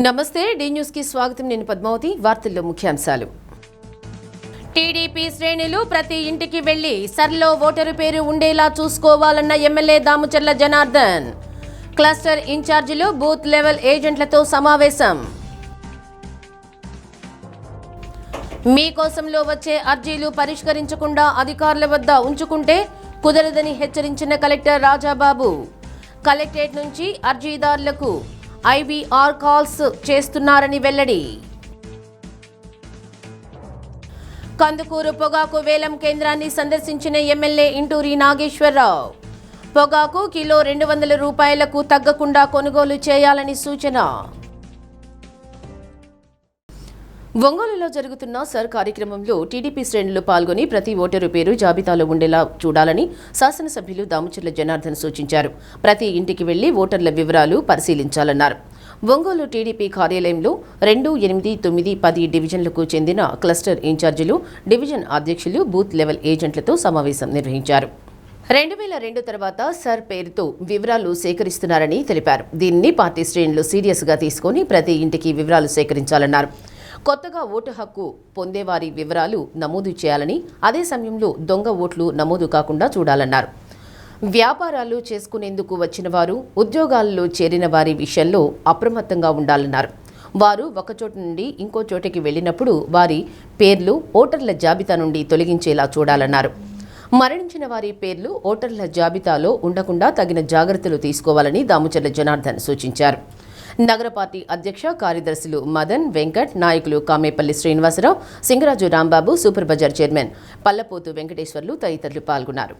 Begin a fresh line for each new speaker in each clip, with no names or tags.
నమస్తే D news కి స్వాగతం. నేను పద్మావతి. వార్తల్లో ముఖ్యాంశాలు. టీడీపీ శ్రేణులు ప్రతి ఇంటికి వెళ్లి సర్లో ఓటరు పేరు ఉండేలా చూసుకోవాలన్న ఎమ్మెల్యే దామచర్ల జనార్దన్. క్లస్టర్ ఇన్ఛార్జీలు బూత్ లెవెల్ ఏజెంట్లతో సమావేశం. మీకోసంలో వచ్చే అర్జీలు పరిష్కరించకుండా అధికారుల వద్ద ఉంచుకుంటే కుదరదని హెచ్చరించిన కలెక్టర్ రాజాబాబు. కలెక్టరేట్ నుంచి అర్జీదారులకు ఐవీఆర్ కాల్స్ చేస్తున్నారని వెల్లడి. కందుకూరు పొగాకు వేలం కేంద్రాన్ని సందర్శించిన ఎమ్మెల్యే ఇంటూరి నాగేశ్వరరావు. పొగాకు కిలో 200 రూపాయలకు తగ్గకుండా కొనుగోలు చేయాలని సూచన. ఒంగోలులో జరుగుతున్న సర్ కార్యక్రమంలో టీడీపీ శ్రేణులు పాల్గొని ప్రతి ఓటరు పేరు జాబితాలో ఉండేలా చూడాలని శాసనసభ్యులు దామచర్ల జనార్దన్ సూచించారు. ప్రతి ఇంటికి వెళ్లి ఓటర్ల వివరాలు పరిశీలించాలన్నారు. ఒంగోలు టీడీపీ కార్యాలయంలో 2, 8, 9, 10 డివిజన్లకు చెందిన క్లస్టర్ ఇన్ఛార్జీలు, డివిజన్ అధ్యక్షులు, బూత్ లెవెల్ ఏజెంట్లతో సమావేశం నిర్వహించారు. 2002 తర్వాత సర్ పేరుతో వివరాలు సేకరిస్తున్నారని తెలిపారు. దీనిని పార్టీ శ్రేణులు సీరియస్గా తీసుకుని ప్రతి ఇంటికి వివరాలు సేకరించాలన్నారు. కొత్తగా ఓటు హక్కు పొందేవారి వివరాలు నమోదు చేయాలని, అదే సమయంలో దొంగ ఓట్లు నమోదు కాకుండా చూడాలన్నారు. వ్యాపారాలు చేసుకునేందుకు వచ్చిన వారు, ఉద్యోగాల్లో చేరిన వారి విషయంలో అప్రమత్తంగా ఉండాలన్నారు. వారు ఒకచోట నుండి ఇంకో చోటికి వెళ్లినప్పుడు వారి పేర్లు ఓటర్ల జాబితా నుండి తొలగించేలా చూడాలన్నారు. మరణించిన వారి పేర్లు ఓటర్ల జాబితాలో ఉండకుండా తగిన జాగ్రత్తలు తీసుకోవాలని దామచర్ల జనార్దన్ సూచించారు. నగర పార్టీ అధ్యక్ష కార్యదర్శులు మదన్, వెంకట్, నాయకులు Kamepalli Srinivasarao, Singaraju Rambabu, super bazaar chairman Pallapothu Venkateswarlu తదితరులు పాల్గొన్నారు.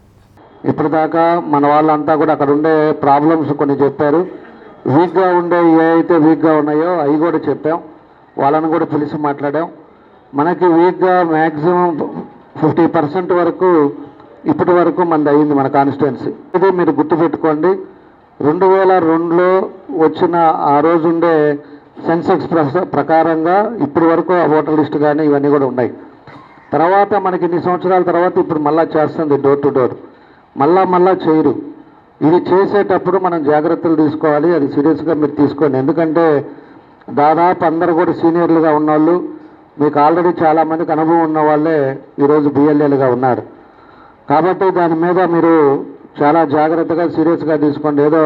ఇప్పటిదాకా మన వాళ్ళంతా కూడా అక్కడ ఉండే ప్రాబ్లమ్స్ కొన్ని చెప్పారు. వీక్గా ఉండే ఏవైతే వీక్గా ఉన్నాయో అవి కూడా చెప్పాం. వాళ్ళని కూడా పిలిచి మాట్లాడాం. మనకి వీక్గా మ్యాక్సిమం 50% వరకు ఇప్పటి వరకు మనది అయింది మన కాన్స్టిట్యున్సీ. ఇది మీరు గుర్తుపెట్టుకోండి. 2002లో వచ్చిన ఆ రోజు ఉండే సెన్సెక్స్ ప్రకారంగా ఇప్పటి వరకు ఆ ఓటర్ లిస్టు కానీ ఇవన్నీ కూడా ఉన్నాయి. తర్వాత మనకి ఇన్ని సంవత్సరాల తర్వాత ఇప్పుడు మళ్ళా చేస్తుంది డోర్ టు డోర్. మళ్ళా చేయరు. ఇది చేసేటప్పుడు మనం జాగ్రత్తలు తీసుకోవాలి. అది సీరియస్గా మీరు తీసుకోండి. ఎందుకంటే దాదాపు అందరూ కూడా సీనియర్లుగా ఉన్నవాళ్ళు, మీకు ఆల్రెడీ చాలామందికి అనుభవం ఉన్న వాళ్ళే ఈరోజు బిఎల్ఏలుగా ఉన్నారు. కాబట్టి దాని మీద మీరు చాలా జాగ్రత్తగా సీరియస్గా తీసుకోండి. ఏదో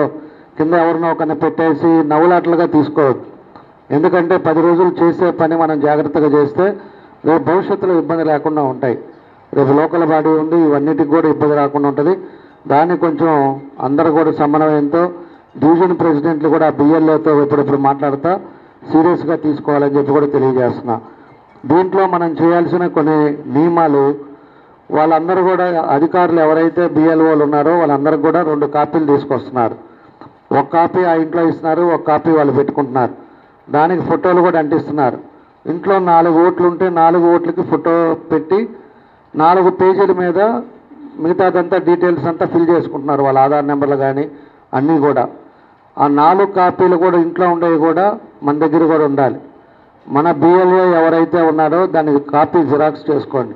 కింద ఎవరినో ఒకరిని పెట్టేసి నవ్వులాట్లుగా తీసుకోవద్దు. ఎందుకంటే 10 రోజులు చేసే పని మనం జాగ్రత్తగా చేస్తే రేపు భవిష్యత్తులో ఇబ్బంది లేకుండా ఉంటాయి. రేపు లోకల్ బాడీ ఉంది, ఇవన్నిటికి కూడా ఇబ్బంది రాకుండా ఉంటుంది. దాన్ని కొంచెం అందరూ కూడా సమన్వయంతో డివిజన్ ప్రెసిడెంట్లు కూడా బిఎల్ఏతో ఎప్పుడెప్పుడు మాట్లాడుతూ సీరియస్గా తీసుకోవాలని చెప్పి కూడా తెలియజేస్తున్నా. దీంట్లో మనం చేయాల్సిన కొన్ని నియమాలు, వాళ్ళందరూ కూడా అధికారులు ఎవరైతే బిఎల్ఓలు ఉన్నారో వాళ్ళందరూ కూడా 2 కాపీలు తీసుకొస్తున్నారు. ఒక కాపీ ఆ ఇంట్లో ఇస్తున్నారు, ఒక కాపీ వాళ్ళు పెట్టుకుంటున్నారు. దానికి ఫోటోలు కూడా అంటిస్తున్నారు. ఇంట్లో 4 ఓట్లు ఉంటే 4 ఓట్లకి ఫోటో పెట్టి 4 పేజీల మీద మిగతాదంతా డీటెయిల్స్ అంతా ఫిల్ చేసుకుంటున్నారు. వాళ్ళ ఆధార్ నెంబర్లు కానీ అన్నీ కూడా. ఆ 4 కాపీలు కూడా ఇంట్లో ఉండేవి కూడా మన దగ్గర కూడా ఉండాలి. మన బిఎల్ఓ ఎవరైతే ఉన్నారో దానికి కాపీ జిరాక్స్ చేసుకోండి,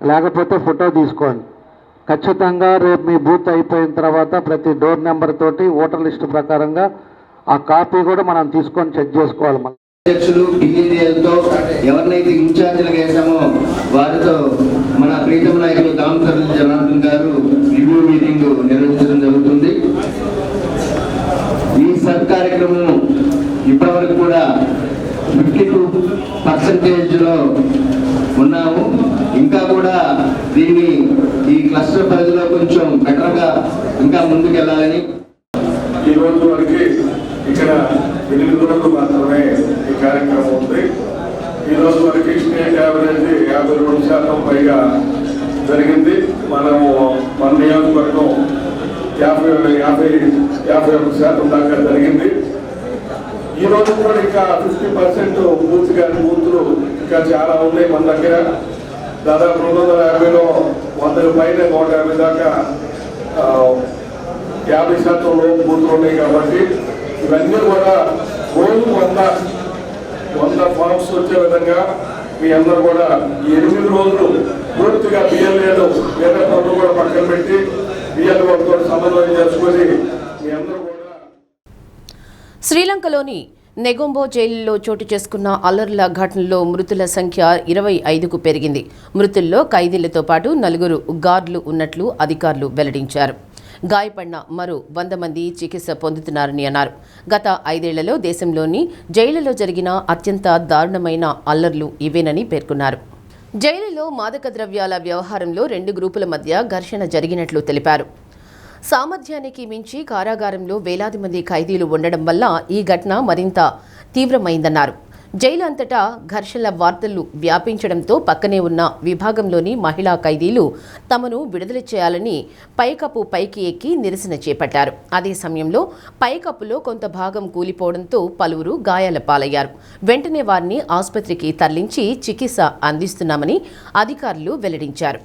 లేకపోతే ఫోటో తీసుకోండి. ఖచ్చితంగా రేపు మీ బూత్ అయిపోయిన తర్వాత ప్రతి డోర్ నెంబర్ తోటి ఓటర్ లిస్టు ప్రకారంగా ఆ కాపీ కూడా మనం తీసుకొని చెక్ చేసుకోవాలి.
అధ్యక్షులు బిఎల్ఏలతో ఎవరినైతే ఇన్ఛార్జీలుగా వేసామో వారితో మన ప్రీతమ నాయకులు దామచర్ల జనార్దన్ గారు రివ్యూ మీటింగ్ నిర్వహించడం జరుగుతుంది. ఈ సబ్ కార్యక్రమం ఇప్పటివరకు కూడా 52% ఉన్నాము. ఇంకా కూడా దీన్ని ఈ క్లస్టర్ పరిధిలో కొంచెం బెటర్గా ఇంకా ముందుకు వెళ్ళాలని.
ఈ రోజు వరకు ఇక్కడ 8 రోజులు మాత్రమే ఈ కార్యక్రమం ఉంది. ఈ రోజు వరకు స్టేట్ యావరేజ్ 52% పైగా జరిగింది. మనము మన నియోజకవర్గం 51% దాకా జరిగింది. ఈ రోజు కూడా ఇంకా 50% బూత్లు ఇంకా చాలా ఉన్నాయి మన దగ్గర. దాదాపు 250లో 100 పైన 150 దాకా 50% బూత్లు ఉన్నాయి. కాబట్టి ఇవన్నీ కూడా రోజు 100 ఫార్మ్స్ వచ్చే విధంగా మీ అందరూ కూడా ఈ 8 రోజులు పూర్తిగా బిఎల్ఏలు వేరే పనులు కూడా పక్కన పెట్టి బిఎల్ఓతో సమన్వయం చేసుకొని మీ అందరూ కూడా.
శ్రీలంకలోని నెగొంబో జైలులో చోటు చేసుకున్న అల్లర్ల ఘటనలో మృతుల సంఖ్య 25కు పెరిగింది. మృతుల్లో ఖైదీలతో పాటు 4 గార్డులు ఉన్నట్లు అధికారులు వెల్లడించారు. గాయపడిన మరో 100 మంది చికిత్స పొందుతున్నారని అన్నారు. గత 5 ఏళ్లలో దేశంలోని జైళ్లలో జరిగిన అత్యంత దారుణమైన అల్లర్లు ఇవేనని పేర్కొన్నారు. జైలులో మాదక ద్రవ్యాల వ్యవహారంలో 2 గ్రూపుల మధ్య ఘర్షణ జరిగినట్లు తెలిపారు. సామర్థ్యానికి మించి కారాగారంలో వేలాది మంది ఖైదీలు ఉండడం వల్ల ఈ ఘటన మరింత తీవ్రమైందన్నారు. జైలు అంతటా ఘర్షణల వార్తలు వ్యాపించడంతో పక్కనే ఉన్న విభాగంలోని మహిళా ఖైదీలు తమను విడుదల చేయాలని పైకప్పు పైకి ఎక్కి నిరసన చేపట్టారు. అదే సమయంలో పైకప్పులో కొంత భాగం కూలిపోవడంతో పలువురు గాయాల పాలయ్యారు. వెంటనే వారిని ఆసుపత్రికి తరలించి చికిత్స అందిస్తున్నామని అధికారులు వెల్లడించారు.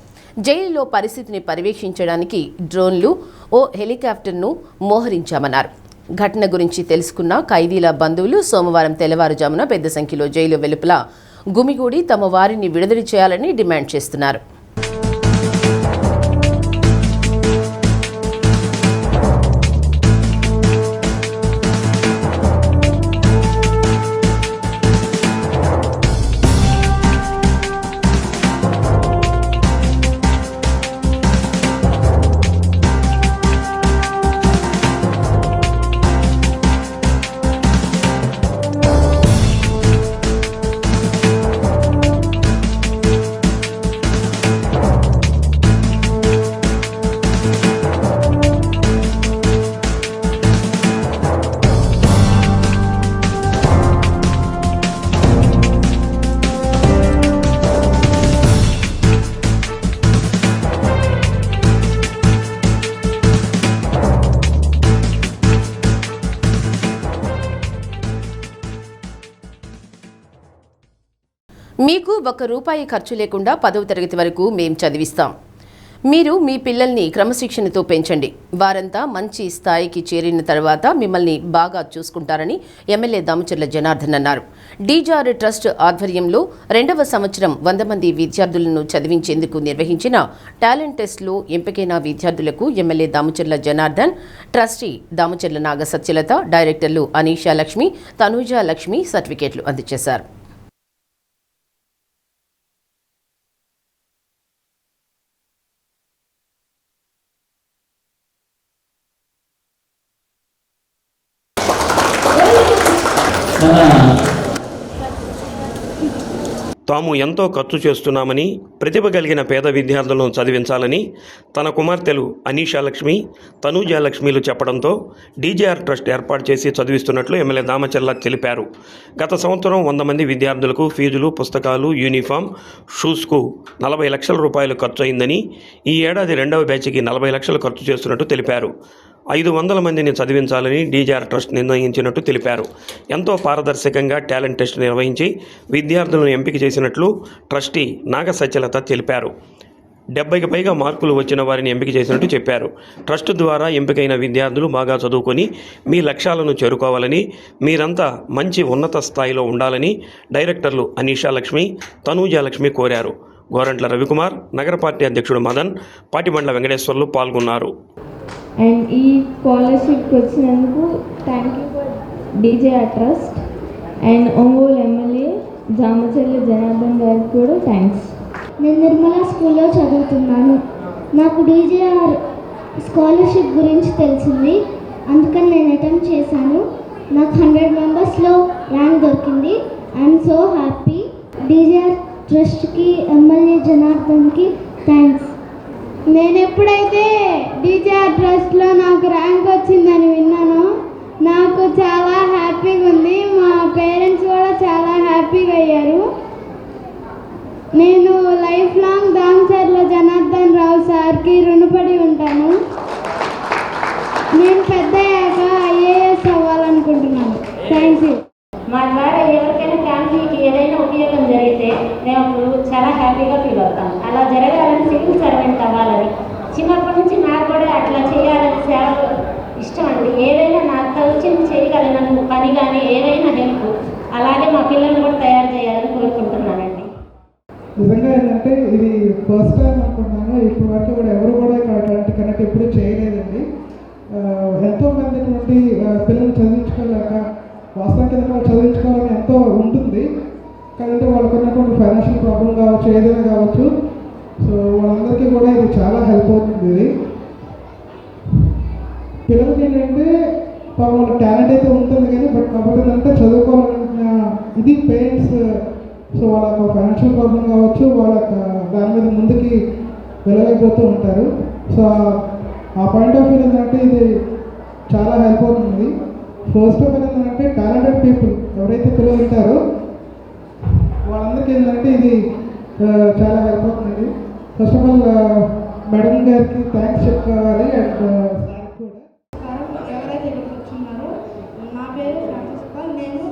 జైలులో పరిస్థితిని పర్యవేక్షించడానికి డ్రోన్లు, ఓ హెలికాప్టర్ను మోహరించామన్నారు. ఘటన గురించి తెలుసుకున్న ఖైదీల బంధువులు సోమవారం తెల్లవారుజామున పెద్ద సంఖ్యలో జైలు వెలుపల గుమిగూడి తమ వారిని విడుదల చేయాలని డిమాండ్ చేస్తున్నారు. మీకు ₹1 ఖర్చు లేకుండా 10వ తరగతి వరకు మేం చదివిస్తాం. మీరు మీ పిల్లల్ని క్రమశిక్షణతో పెంచండి. వారంతా మంచి స్థాయికి చేరిన తర్వాత మిమ్మల్ని బాగా చూసుకుంటారని ఎమ్మెల్యే దామచర్ల జనార్దన్ అన్నారు. డీజార్ ట్రస్ట్ ఆధ్వర్యంలో 2వ సంవత్సరం 100 మంది విద్యార్థులను చదివించేందుకు నిర్వహించిన టాలెంట్ టెస్ట్లో ఎంపికైన విద్యార్థులకు ఎమ్మెల్యే దామచర్ల జనార్దన్, ట్రస్టీ దామచర్ల నాగ సత్యలత, డైరెక్టర్లు అనీషా లక్ష్మి, తనూజా లక్ష్మి సర్టిఫికేట్లు అందజేశారు.
తాము ఎంతో ఖర్చు చేస్తున్నామని, ప్రతిభ కలిగిన పేద విద్యార్థులను చదివించాలని తన కుమార్తెలు అనీషా లక్ష్మి, తనూజా లక్ష్మిలు చెప్పడంతో డీజేఆర్ ట్రస్ట్ ఏర్పాటు చేసి చదివిస్తున్నట్లు ఎమ్మెల్యే దామచర్ల తెలిపారు. గత సంవత్సరం 100 మంది విద్యార్థులకు ఫీజులు, పుస్తకాలు, యూనిఫామ్, షూస్కు 40 లక్షల రూపాయలు ఖర్చు అయిందని, ఈ ఏడాది 2వ బ్యాచ్కి 40 లక్షలు ఖర్చు చేస్తున్నట్టు తెలిపారు. 500 మందిని చదివించాలని డీజేఆర్ ట్రస్ట్ నిర్ణయించినట్టు తెలిపారు. ఎంతో పారదర్శకంగా టాలెంట్ టెస్ట్ నిర్వహించి విద్యార్థులను ఎంపిక చేసినట్లు ట్రస్టీ నాగ సత్యలత తెలిపారు. 70కి పైగా మార్కులు వచ్చిన వారిని ఎంపిక చేసినట్టు చెప్పారు. ట్రస్ట్ ద్వారా ఎంపికైన విద్యార్థులు బాగా చదువుకొని మీ లక్ష్యాలను చేరుకోవాలని, మీరంతా మంచి ఉన్నత స్థాయిలో ఉండాలని డైరెక్టర్లు అనీషా లక్ష్మి, తనూజా లక్ష్మి కోరారు. గోరంట్ల రవికుమార్, నగర పార్టీ అధ్యక్షుడు మదన్, పాటిబండ్ల వెంకటేశ్వర్లు పాల్గొన్నారు.
అండ్ ఈ స్కాలర్షిప్కి వచ్చినందుకు thank you for DJR trust and Ongole MLA Damacharla Janardhan గారికి కూడా థ్యాంక్స్.
నేను నిర్మలా స్కూల్లో చదువుతున్నాను. నాకు డీజేఆర్ స్కాలర్షిప్ గురించి తెలిసింది, అందుకని నేను అటెంప్ట్ చేశాను. నాకు 100 మెంబర్స్లో ర్యాంక్ దొరికింది. I am so happy. డీజేఆర్ ట్రస్ట్కి, ఎమ్మెల్యే జనార్దన్కి థ్యాంక్స్. నేను ఎప్పుడైతే డీజేఆర్ ట్రస్ట్లో నాకు ర్యాంక్ వచ్చిందని విన్నానో నాకు చాలా హ్యాపీగా ఉంది. మా పేరెంట్స్ కూడా చాలా హ్యాపీగా అయ్యారు. నేను లైఫ్ లాంగ్ దామచర్ల జనార్దన్ రావు సార్కి రుణపడి ఉంటాను. నేను పెద్దయ్యాక ఐఏఎస్ అవ్వాలనుకుంటున్నాను. Thank you.
మా ద్వారా ఎవరికైనా ఫ్యామిలీకి ఏదైనా ఉపయోగం జరిగితే మేము అప్పుడు చాలా హ్యాపీగా ఫీల్ అవుతాం. అలా జరగాలని, సివిల్ సర్వెంట్ అవ్వాలని చిన్నప్పటి నుంచి నాకు కూడా అట్లా చేయాలని సేవ ఇష్టం అండి. ఏదైనా నాకు తోచింది చేయగలను పని కానీ ఏదైనా హెల్ప్, అలాగే మా పిల్లల్ని కూడా తయారు చేయాలని కోరుకుంటున్నానండి.
నిజంగా ఏంటంటే ఇది ఫస్ట్ టైం అనుకుంటున్నాను. ఇప్పటి వరకు కూడా ఎవరు కూడా అట్లాంటి కనెక్ట్ ఎప్పుడూ చేయలేదండి. ఎంతోమంది నుండి పిల్లలు చదివించుకోలేక వాస్తవానికి ఫైనాన్షియల్ ప్రాబ్లం కావచ్చు, ఏదైనా కావచ్చు. సో వాళ్ళందరికీ కూడా ఇది చాలా హెల్ప్ అవుతుంది. ఇది పిల్లలకి ఏంటంటే వాళ్ళ టాలెంట్ అయితే ఉంటుంది కానీ కాబట్టి ఏంటంటే చదువుకోవాలన్న ఇది పేరెంట్స్. సో వాళ్ళ ఫైనాన్షియల్ ప్రాబ్లం కావచ్చు, వాళ్ళ దాని మీద ముందుకి వెళ్ళలేకపోతూ ఉంటారు. సో ఆ పాయింట్ ఆఫ్ వ్యూ ఏంటంటే ఇది చాలా హెల్ప్ అవుతుంది. ఫస్ట్ ఆఫ్ ఆల్ ఏంటంటే టాలెంటెడ్ పీపుల్ ఎవరైతే పిల్లలు ఉంటారో వాళ్ళందరికీ ఏంటంటే ఇది చాలా హెల్ప్ అవుతుంది. ఫస్ట్ ఆఫ్ ఆల్ మేడం గారికి థ్యాంక్స్ చెప్పుకోవాలి. అండ్
ఎవరైతే ఇక్కడికి వచ్చున్నారో, నా పేరు ఫ్రాన్సిస్కా. నేను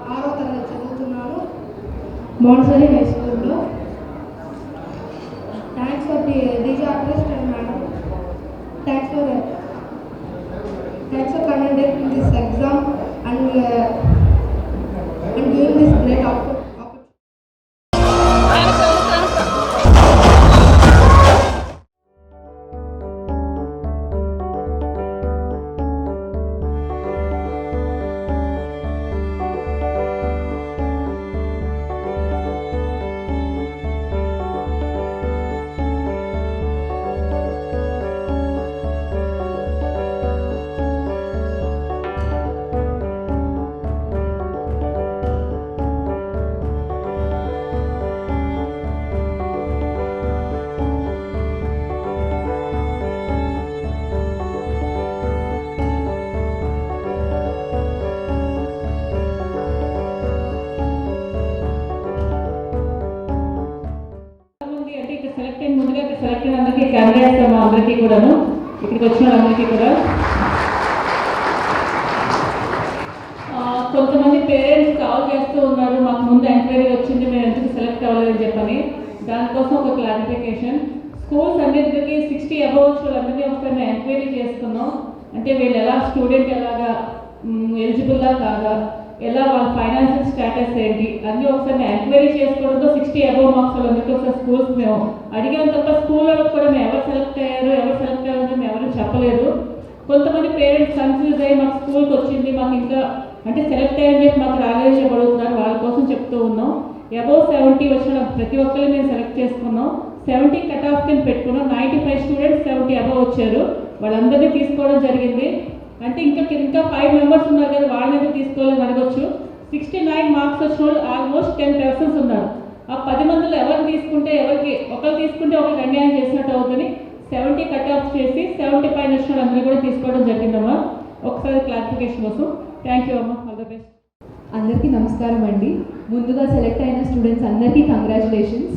6వ తరగతి చదువుతున్నాను మోంటసరీ హై స్కూల్లో. Thanks for DJ Artist and madam. Thanks for conducting this exam and giving this great opportunity.
Select అందరికీ కంగ్రాట్స్ అమ్మా. అందరికీ కూడాను, ఇక్కడికి వచ్చిన అందరికీ కూడా. కొంతమంది పేరెంట్స్ కాల్ చేస్తూ ఉన్నారు, మాకు ముందు ఎంక్వైరీ వచ్చింది, మేము ఎందుకు సెలెక్ట్ అవ్వలేదని చెప్పని. దానికోసం ఒక క్లారిఫికేషన్. స్కూల్స్ అన్నింటికి 60 అబౌవ్ వాళ్ళందరినీ ఒకసారి మేము ఎంక్వైరీ చేసుకున్నాం. అంటే వీళ్ళు ఎలా స్టూడెంట్ ఎలాగా ఎలిజిబుల్లా కాదా, ఎలా వాళ్ళ ఫైనాన్షియల్ స్టేటస్ ఏంటి అన్నీ ఒకసారి మేము ఎంక్వైరీ చేసుకోవడంతో 60 అబౌవ్ మార్క్స్ వాళ్ళందరికీ ఒకసారి స్కూల్స్ మేము అడిగాం. తప్ప స్కూల్ వాళ్ళకి కూడా మేము ఎవరు సెలెక్ట్ అయ్యారు ఎవరు సెలెక్ట్ అయ్యారో మేము ఎవరు చెప్పలేదు. కొంతమంది పేరెంట్స్ కన్ఫ్యూజ్ అయ్యి మాకు స్కూల్కి వచ్చింది, మాకు ఇంకా అంటే సెలెక్ట్ అయ్యని చెప్పి మాకు రాలేదని చెప్పడుతున్నారు. వాళ్ళ కోసం చెప్తూ ఉన్నాం. అబౌవ్ 70 వచ్చిన ప్రతి ఒక్కరిని మేము సెలెక్ట్ చేసుకున్నాం. 70 కట్ ఆఫ్ కింద పెట్టుకున్నాం. 95 స్టూడెంట్స్ 70 అబౌవ్ వచ్చారు, వాళ్ళందరినీ తీసుకోవడం జరిగింది. అంటే ఇంకా 5 మెంబర్స్ ఉన్నారు కదా, వాళ్ళని తీసుకోవాలని అడగొచ్చు. 69 మార్క్స్ వచ్చిన వాళ్ళు ఆల్మోస్ట్ 10 పర్సన్స్ ఉన్నారు. ఆ 10 మందిలో ఎవరిని తీసుకుంటే ఎవరికి ఒకరు తీసుకుంటే ఒకరికి అన్యాయం చేసినట్టు అవుతుంది. 70 కట్ ఆఫ్ చేసి 70 పైన వచ్చిన వాళ్ళందరూ కూడా తీసుకోవడం జరిగిందమ్మా. ఒకసారి క్లారిఫికేషన్ కోసం థ్యాంక్ యూ అమ్మా. All the best.
అందరికీ నమస్కారం అండి. ముందుగా సెలెక్ట్ అయిన స్టూడెంట్స్ అందరికీ కంగ్రాచులేషన్స్.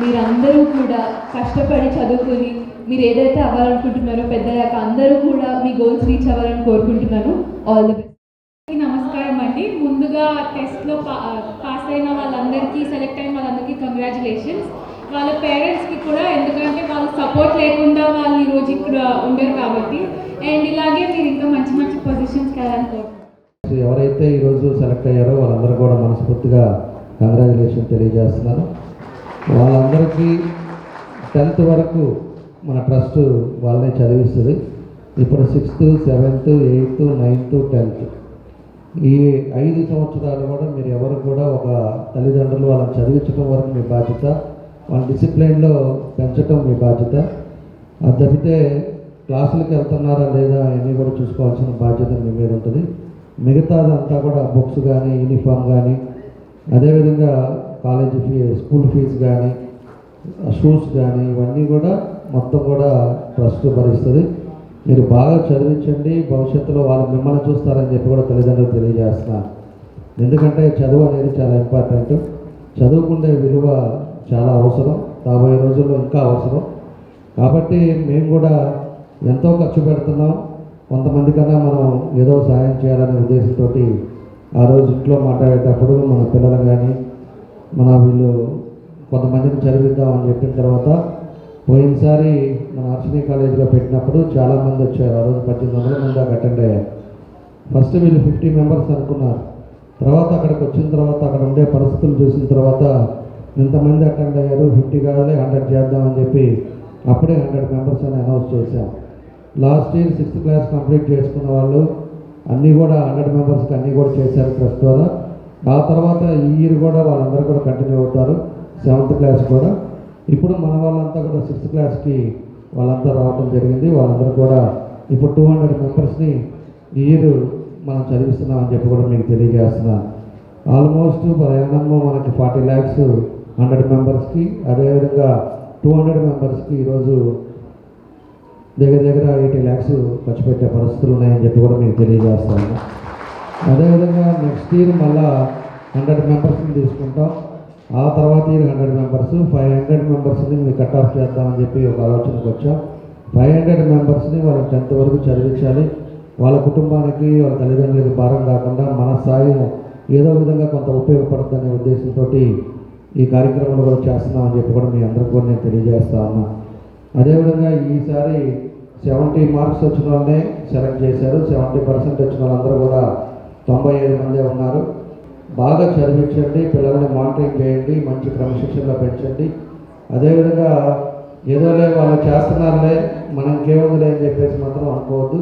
మీరందరూ కూడా కష్టపడి చదువుకొని మీరు ఏదైతే అవ్వాలనుకుంటున్నారో పెద్దయ్యాక అందరూ కూడా మీ గోల్స్ రీచ్ అవ్వాలని కోరుకుంటున్నాను. All the best.
నమస్కారం అండి. ముందుగా టెస్ట్లో పాస్ అయిన వాళ్ళందరికీ, సెలెక్ట్ అయిన వాళ్ళందరికీ కంగ్రాచులేషన్స్. వాళ్ళ పేరెంట్స్కి కూడా, ఎందుకంటే వాళ్ళ సపోర్ట్ లేకుండా వాళ్ళు ఈరోజు ఇక్కడ ఉండరు కాబట్టి. అండ్ ఇలాగే మీరు ఇంకా మంచి మంచి పొజిషన్స్కి వెళ్ళాలని కోరుకుంటున్నాను.
ఎవరైతే ఈరోజు సెలెక్ట్ అయ్యారో వాళ్ళందరూ కూడా మనస్ఫూర్తిగా కంగ్రాచులేషన్ తెలియజేస్తున్నాను. వాళ్ళందరికీ 10th వరకు మన ట్రస్ట్ వాళ్ళని చదివిస్తుంది. ఇప్పుడు 6th, 7th, 8th, 9th, 10th ఈ 5 సంవత్సరాలు కూడా మీరు ఎవరు కూడా ఒక తల్లిదండ్రులు వాళ్ళని చదివించడం వరకు మీ బాధ్యత, వాళ్ళ డిసిప్లైన్లో పెంచడం మీ బాధ్యత. అది తప్పితే క్లాసులకు వెళ్తున్నారా లేదా అన్నీ కూడా చూసుకోవాల్సిన బాధ్యత మీ మీద ఉంటుంది. మిగతాదంతా కూడా బుక్స్ కానీ, యూనిఫామ్ కానీ, అదేవిధంగా కాలేజీ స్కూల్ ఫీజు కానీ, షూస్ కానీ, ఇవన్నీ కూడా మొత్తం కూడా ట్రస్ట్ భరిస్తుంది. మీరు బాగా చదివించండి, భవిష్యత్తులో వాళ్ళు మిమ్మల్ని చూస్తారని చెప్పి కూడా తల్లిదండ్రులు తెలియజేస్తున్నారు. ఎందుకంటే చదువు అనేది చాలా ఇంపార్టెంట్. చదువుకునే విలువ చాలా అవసరం, రాబోయే రోజుల్లో ఇంకా అవసరం. కాబట్టి మేము కూడా ఎంతో ఖర్చు పెడుతున్నాం. కొంతమంది కన్నా మనం ఏదో సహాయం చేయాలనే ఉద్దేశంతో ఆ రోజు ఇంట్లో మాట్లాడేటప్పుడు మన పిల్లలు కానీ వీళ్ళు కొంతమందిని చదివిద్దామని చెప్పిన తర్వాత పోయినసారి మన అర్చనీ కాలేజీలో పెట్టినప్పుడు చాలామంది వచ్చారు. ఆ రోజు 1800 మంది దాకా అటెండ్ అయ్యారు. ఫస్ట్ వీళ్ళు 50 మెంబర్స్ అనుకున్నారు. తర్వాత అక్కడికి వచ్చిన తర్వాత అక్కడ ఉండే పరిస్థితులు చూసిన తర్వాత ఇంతమంది అటెండ్ అయ్యారు, 50 కావాలి 100 చేద్దామని చెప్పి అప్పుడే 100 మెంబర్స్ అని అనౌన్స్ చేశాం. Last year 6th class complete చేసుకున్న వాళ్ళు అన్నీ కూడా 100 మెంబర్స్కి అన్నీ కూడా చేశారు ట్రస్ట్ ద్వారా. ఆ తర్వాత ఈ ఇయర్ కూడా వాళ్ళందరూ కూడా కంటిన్యూ అవుతారు 7th క్లాస్ కూడా. ఇప్పుడు మన వాళ్ళంతా కూడా 6th క్లాస్కి వాళ్ళంతా రావడం జరిగింది. వాళ్ళందరూ కూడా ఇప్పుడు 200 మెంబర్స్ని ఈ ఇయర్ మనం చదివిస్తున్నామని చెప్పి కూడా మీకు తెలియజేస్తున్నాను. ఆల్మోస్ట్ ప్రయాణము మనకి 40 lakhs 100 మెంబర్స్కి, అదేవిధంగా 200 మెంబర్స్కి ఈరోజు దగ్గర 80 lakhs ఖర్చు పెట్టే పరిస్థితులు ఉన్నాయని చెప్పి కూడా మీకు తెలియజేస్తాను. అదేవిధంగా నెక్స్ట్ ఇయర్ మళ్ళా 100 మెంబర్స్ని తీసుకుంటాం. ఆ తర్వాత ఇయర్ 100 మెంబర్స్, 500 మెంబర్స్ని మీకు కట్ ఆఫ్ చేద్దామని చెప్పి ఒక ఆలోచనకు వచ్చాం. 500 మెంబర్స్ని వాళ్ళు 10th వరకు చదివించాలి. వాళ్ళ కుటుంబానికి, వాళ్ళ తల్లిదండ్రులకి భారం కాకుండా మన సాయం ఏదో విధంగా కొంత ఉపయోగపడుతుందనే ఉద్దేశంతో ఈ కార్యక్రమాలు కూడా చేస్తున్నామని చెప్పి కూడా మీ అందరికీ కూడా నేను తెలియజేస్తా ఉన్నా. అదేవిధంగా ఈసారి 70 మార్క్స్ వచ్చిన వాళ్ళనే సెలెక్ట్ చేశారు. 70% వచ్చిన వాళ్ళందరూ కూడా 95 మందే ఉన్నారు. బాగా చదివించండి, పిల్లల్ని మానిటరింగ్ చేయండి, మంచి క్రమశిక్షణలో పెంచండి. అదేవిధంగా ఏదోలే వాళ్ళు చేస్తున్నారులే మనం ఇంకేముందిలే అని చెప్పేసి మాత్రం అనుకోవద్దు.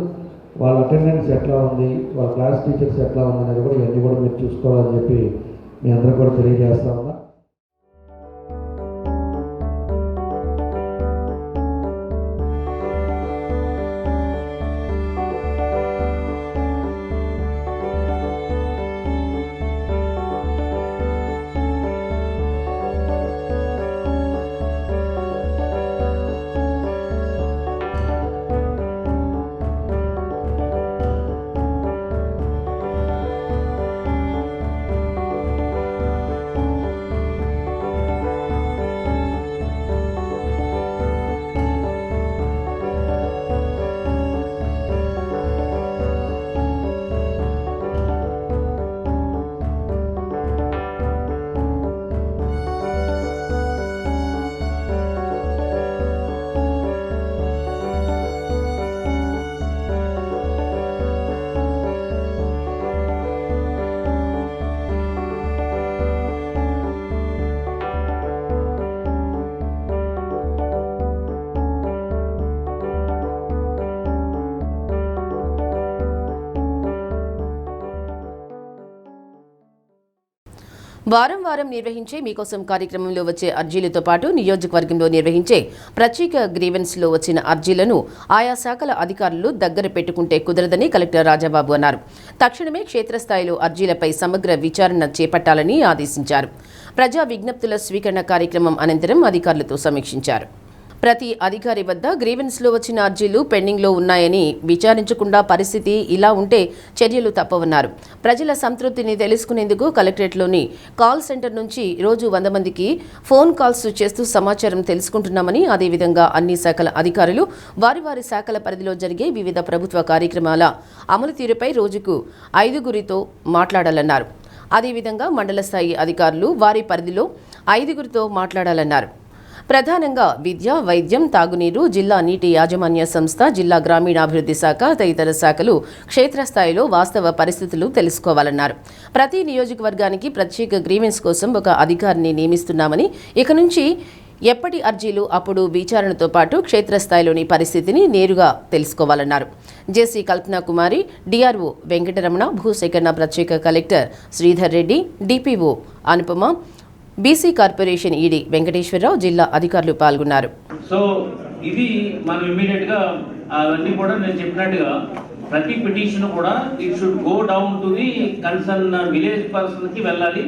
వాళ్ళ అటెండెన్స్ ఎట్లా ఉంది, వాళ్ళ క్లాస్ టీచర్స్ ఎట్లా ఉంది అనేది కూడా ఇవన్నీ కూడా మీరు చూసుకోవాలని చెప్పి మీ అందరూ కూడా తెలియజేస్తా ఉన్నా.
వారం వారం నిర్వహించే మీకోసం కార్యక్రమంలో వచ్చే అర్జీలతో పాటు నియోజకవర్గంలో నిర్వహించే ప్రత్యేక గ్రీవెన్స్లో వచ్చిన అర్జీలను ఆయా శాఖల అధికారులు దగ్గర పెట్టుకుంటే కుదరదని కలెక్టర్ రాజాబాబు అన్నారు. తక్షణమే క్షేత్రస్థాయిలో అర్జీలపై సమగ్ర విచారణ చేపట్టాలని ఆదేశించారు. ప్రజా విజ్ఞప్తుల స్వీకరణ కార్యక్రమం అనంతరం అధికారులతో సమీక్షించారు. ప్రతి అధికారి వద్ద గ్రీవెన్స్లో వచ్చిన అర్జీలు పెండింగ్లో ఉన్నాయని విచారించకుండా పరిస్థితి ఇలా ఉంటే చర్యలు తప్పవన్నారు. ప్రజల సంతృప్తిని తెలుసుకునేందుకు కలెక్టరేట్లోని కాల్ సెంటర్ నుంచి రోజు 100 మందికి ఫోన్ కాల్స్ చేస్తూ సమాచారం తెలుసుకుంటున్నామని, అదేవిధంగా అన్ని శాఖల అధికారులు వారి వారి శాఖల పరిధిలో జరిగే వివిధ ప్రభుత్వ కార్యక్రమాల అమలు తీరుపై రోజుకు 5గురితో మాట్లాడాలన్నారు. అదేవిధంగా మండల స్థాయి అధికారులు వారి పరిధిలో 5గురితో మాట్లాడాలన్నారు. ప్రధానంగా విద్య, వైద్యం, తాగునీరు, జిల్లా నీటి యాజమాన్య సంస్థ, జిల్లా గ్రామీణాభివృద్ధి శాఖ తదితర శాఖలు క్షేత్రస్థాయిలో వాస్తవ పరిస్థితులు తెలుసుకోవాలన్నారు. ప్రతి నియోజకవర్గానికి ప్రత్యేక గ్రీవెన్స్ కోసం ఒక అధికారిని నియమిస్తున్నామని, ఇక నుంచి ఎప్పటి అర్జీలు అప్పుడు విచారణతో పాటు క్షేత్రస్థాయిలోని పరిస్థితిని నేరుగా తెలుసుకోవాలన్నారు. జేసీ కల్పనా కుమారి, డిఆర్ఓ వెంకటరమణ, భూసేకరణ ప్రత్యేక collector Sridhar Reddy, DPO Anupama, BC corporation ED Venkateswararao, జిల్లా అధికారులు పాల్గొన్నారు.
సో ఇది మనం ఇమ్మీడియట్గా అవన్నీ కూడా నేను చెప్పినట్టుగా ప్రతి పిటిషన్ కూడా it should go down to the concern village పర్సన్కి వెళ్ళాలి.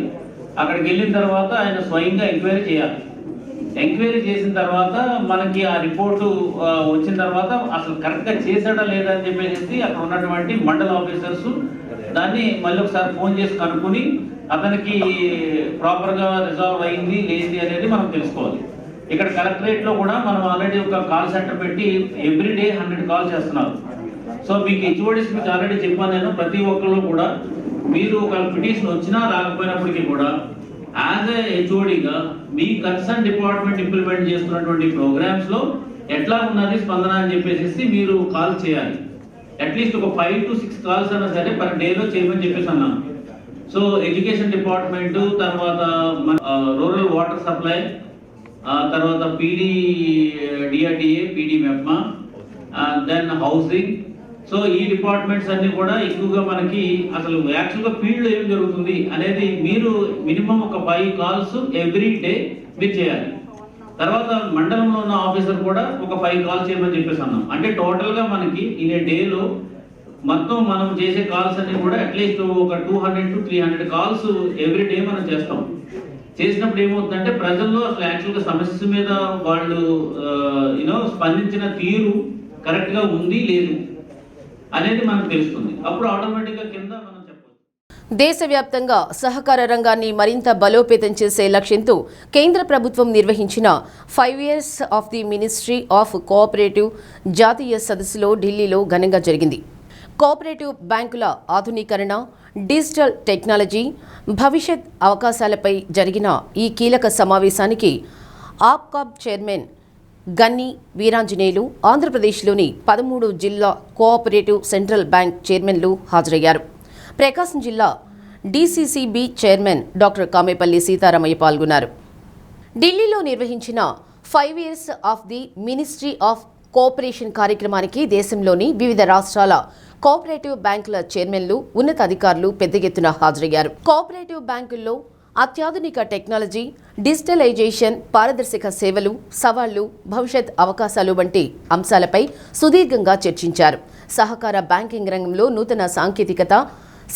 అక్కడికి వెళ్ళిన తర్వాత ఆయన స్వయంగా ఎంక్వైరీ చేయాలి. ఎంక్వైరీ చేసిన తర్వాత మనకి ఆ రిపోర్టు వచ్చిన తర్వాత అసలు కరెక్ట్గా చేశాడా లేదా అని చెప్పేసి అక్కడ ఉన్నటువంటి మండల ఆఫీసర్స్ దాన్ని మళ్ళీ ఒకసారి ఫోన్ చేసి కనుక్కొని అతనికి ప్రాపర్గా రిజాల్వ్ అయింది లేది అనేది మనం తెలుసుకోవాలి. ఇక్కడ కలెక్టరేట్లో కూడా మనం ఆల్రెడీ ఒక కాల్ సెంటర్ పెట్టి ఎవ్రీడే 100 కాల్ చేస్తున్నారు. సో మీకు హెచ్ఓడిస్ మీకు ఆల్రెడీ చెప్పాను నేను, ప్రతి ఒక్కళ్ళు కూడా మీరు ఒక పిటిషన్ వచ్చినా రాకపోయినప్పటికీ కూడా యాజ్ ఏ హెచ్ఓడిగా మీ కన్సర్న్ డిపార్ట్మెంట్ ఇంప్లిమెంట్ చేస్తున్నటువంటి ప్రోగ్రామ్స్లో ఎట్లా ఉన్నది స్పందన అని చెప్పేసి మీరు కాల్ చేయాలి. అట్లీస్ట్ ఒక 5 to 6 కాల్స్ అయినా సరే పర్ డేలో చేయమని చెప్పేసి అన్నాను. సో ఎడ్యుకేషన్ డిపార్ట్మెంట్, తర్వాత మన రూరల్ వాటర్ సప్లై, తర్వాత PD DRDA, PD MEPMA, then housing, so ఈ డిపార్ట్మెంట్స్ అన్నీ కూడా ఎక్కువగా మనకి అసలు యాక్చువల్గా ఫీల్డ్లో ఏం జరుగుతుంది అనేది మీరు మినిమం ఒక 5 calls ఎవ్రీ డే మీరు చేయాలి. తర్వాత మండలంలో ఉన్న ఆఫీసర్ కూడా ఒక 5 calls చేయమని చెప్పేసి అన్నాం. అంటే టోటల్గా మనకి ఇన్ ఏ డేలో మొత్తం మనం చేసే కాల్స్ అన్ని కూడా అట్లీస్ట్ ఒక 200 to 300 calls ఎవ్రీ డే మనం చేస్తాం. చేసినప్పుడు ఏమవుతుందంటే ప్రజల్లో అసలు యాక్చువల్గా సమస్య మీద వాళ్ళు స్పందించిన తీరు కరెక్ట్గా ఉంది లేదు అనేది మనకు తెలుస్తుంది. అప్పుడు ఆటోమేటిక్గా కింద మనం చెప్పవచ్చు.
దేశవ్యాప్తంగా సహకార రంగాన్ని మరింత బలోపేతం చేసే లక్ష్యంతో కేంద్ర ప్రభుత్వం నిర్వహించిన 5 years of the ministry of cooperative జాతీయ సదస్సులో ఢిల్లీలో ఘనంగా జరిగింది. కోఆపరేటివ్ బ్యాంకుల ఆధునీకరణ, డిజిటల్ టెక్నాలజీ, భవిష్యత్ అవకాశాలపై జరిగిన ఈ కీలక సమావేశానికి ఆప్కాబ్ చైర్మన్ గన్ని వీరాంజనేయులు, ఆంధ్రప్రదేశ్లోని 13 జిల్లా కోఆపరేటివ్ సెంట్రల్ బ్యాంక్ చైర్మన్లు హాజరయ్యారు. ప్రకాశం జిల్లా DCCB chairman doctor Kamepalli Seetharamaiah పాల్గొన్నారు. ఢిల్లీలో నిర్వహించిన 5 years of the ministry of cooperation కార్యక్రమానికి దేశంలోని వివిధ రాష్ట్రాల కోఆపరేటివ్ బ్యాంకుల చైర్మన్లు, ఉన్నతాధికారులు పెద్ద ఎత్తున హాజరయ్యారు. కోఆపరేటివ్ బ్యాంకుల్లో అత్యాధునిక టెక్నాలజీ, డిజిటలైజేషన్, పారదర్శక సేవలు, సవాళ్లు, భవిష్యత్ అవకాశాలు వంటి అంశాలపై సుదీర్ఘంగా చర్చించారు. సహకార బ్యాంకింగ్ రంగంలో నూతన సాంకేతికత,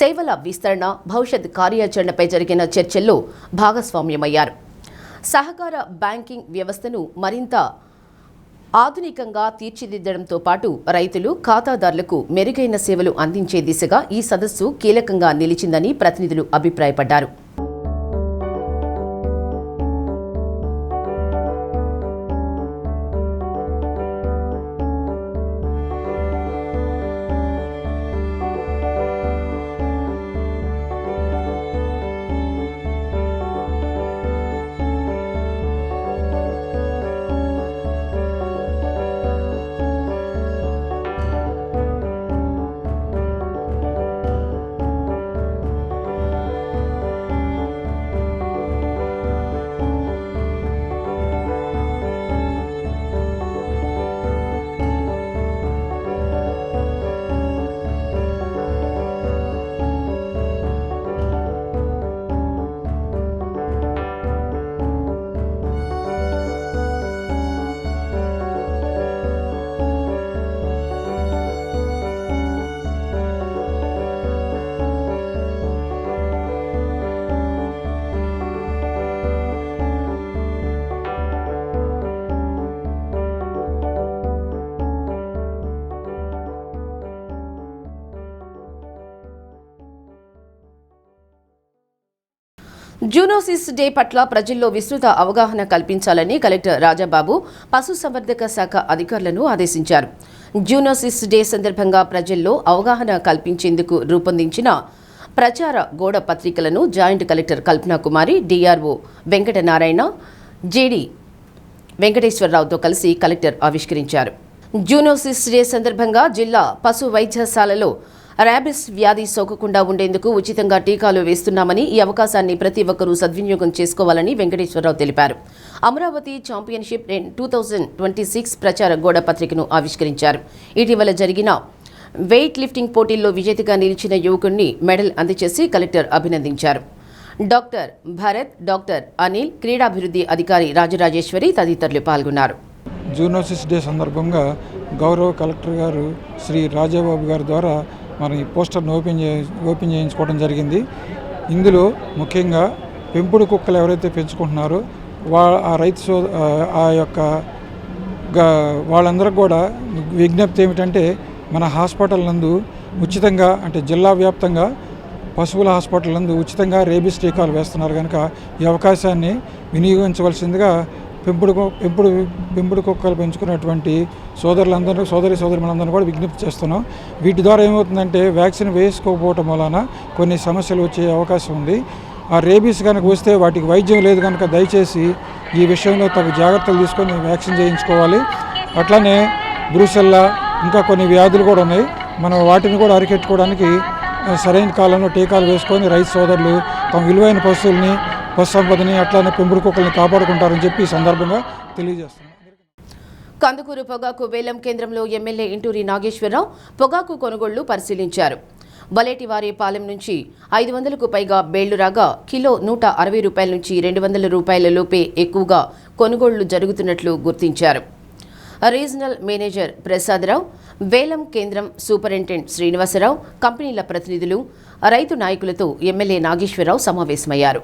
సేవల విస్తరణ, భవిష్యత్ కార్యాచరణపై జరిగిన చర్చల్లో భాగస్వామ్యమయ్యారు. సహకార బ్యాంకింగ్ వ్యవస్థను మరింత ఆధునికంగా తీర్చిదిద్దడంతో పాటు రైతులు, ఖాతాదారులకు మెరుగైన సేవలు అందించే దిశగా ఈ సదస్సు కీలకంగా నిలిచిందని ప్రతినిధులు అభిప్రాయపడ్డారు. జూనోసిస్ డే పట్ల ప్రజల్లో విస్తృత అవగాహన కల్పించాలని కలెక్టర్ రాజాబాబు పశుసంవర్ధక శాఖ అధికారులను ఆదేశించారు. జూనోసిస్ డే సందర్భంగా ప్రజల్లో అవగాహన కల్పించేందుకు రూపొందించిన ప్రచార గోడ పత్రికలను జాయింట్ కలెక్టర్ కల్పనా కుమారి, డిఆర్ఓ వెంకటనారాయణ, జేడీ వెంకటేశ్వరరావుతో కలిసి కలెక్టర్ ఆవిష్కరించారు. జూనోసిస్ డే సందర్భంగా జిల్లా పశు వైద్యశాలలో ర్యాబిస్ వ్యాధి సోకకుండా ఉండేందుకు ఉచితంగా టీకాలు వేస్తున్నామని, ఈ అవకాశాన్ని ప్రతి ఒక్కరూ సద్వినియోగం చేసుకోవాలని వెంకటేశ్వరరావు తెలిపారు. అమరావతి ఛాంపియన్షిప్ 2026 ప్రచార గోడ పత్రికను ఆవిష్కరించారు. ఇటీవల జరిగిన వెయిట్ లిఫ్టింగ్ పోటీల్లో విజేతగా నిలిచిన యువకుడిని మెడల్ అందజేసి కలెక్టర్ అభినందించారు. డాక్టర్ భరత్, డాక్టర్ అనిల్, క్రీడాభివృద్ధి అధికారి రాజరాజేశ్వరి తదితరులు పాల్గొన్నారు.
జూనోసిస్ డే సందర్భంగా గౌరవ కలెక్టర్ గారు శ్రీ రాజాబాబు గారి ద్వారా మరి పోస్టర్ను ఓపెన్ చేయించుకోవడం జరిగింది. ఇందులో ముఖ్యంగా పెంపుడు కుక్కలు ఎవరైతే పెంచుకుంటున్నారో ఆ రైతు ఆ యొక్క వాళ్ళందరికీ కూడా విజ్ఞప్తి ఏమిటంటే, మన హాస్పిటల్ నందు ఉచితంగా, అంటే జిల్లా వ్యాప్తంగా పశువుల హాస్పిటల్ నందు ఉచితంగా రేబీస్ టీకాలు వేస్తున్నారు కనుక ఈ అవకాశాన్ని వినియోగించవలసిందిగా పెంపుడు కుక్కలు పెంచుకున్నటువంటి సోదరిమణులందరూ కూడా విజ్ఞప్తి చేస్తున్నాం. వీటి ద్వారా ఏమవుతుందంటే, వ్యాక్సిన్ వేసుకోకపోవటం వలన కొన్ని సమస్యలు వచ్చే అవకాశం ఉంది. ఆ రేబీస్ కనుక వస్తే వాటికి వైద్యం లేదు కనుక దయచేసి ఈ విషయంలో తగు జాగ్రత్తలు తీసుకొని వ్యాక్సిన్ చేయించుకోవాలి. అట్లానే బ్రూసెల్లా, ఇంకా కొన్ని వ్యాధులు కూడా ఉన్నాయి. మనం వాటిని కూడా అరికెట్టుకోవడానికి సరైన కాలంలో టీకాలు వేసుకొని రైతు సోదరులు తమ విలువైన పశువుల్ని, పశు సంపదని, అట్లానే పెంపుడు కుక్కల్ని కాపాడుకుంటారని చెప్పి ఈ సందర్భంగా తెలియజేస్తున్నాం.
కందుకూరు పొగాకు వేలం కేంద్రంలో ఎమ్మెల్యే ఇంటూరి నాగేశ్వరరావు పొగాకు కొనుగోళ్లు పరిశీలించారు. వలేటివారిపాలెం నుంచి 500కు పైగా బేళ్లు రాగా కిలో 160 రూపాయల నుంచి 200 రూపాయల లోపే ఎక్కువగా కొనుగోళ్లు జరుగుతున్నట్లు గుర్తించారు. రీజనల్ మేనేజర్ ప్రసాదరావు, వేలం కేంద్రం సూపరింటెండెంట్ శ్రీనివాసరావు, కంపెనీల ప్రతినిధులు, రైతు నాయకులతో ఎమ్మెల్యే నాగేశ్వరరావు సమావేశమయ్యారు.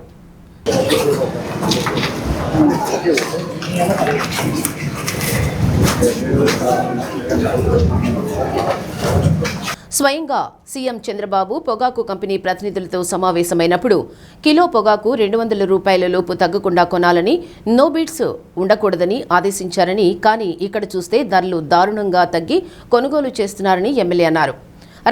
స్వయంగా సీఎం చంద్రబాబు పొగాకు కంపెనీ ప్రతినిధులతో సమావేశమైనప్పుడు కిలో పొగాకు 200 రూపాయల లోపు తగ్గకుండా కొనాలని, నో బిడ్స్ ఉండకూడదని ఆదేశించారని, కానీ ఇక్కడ చూస్తే ధరలు దారుణంగా తగ్గి కొనుగోలు చేస్తున్నారని ఎమ్మెల్యే అన్నారు.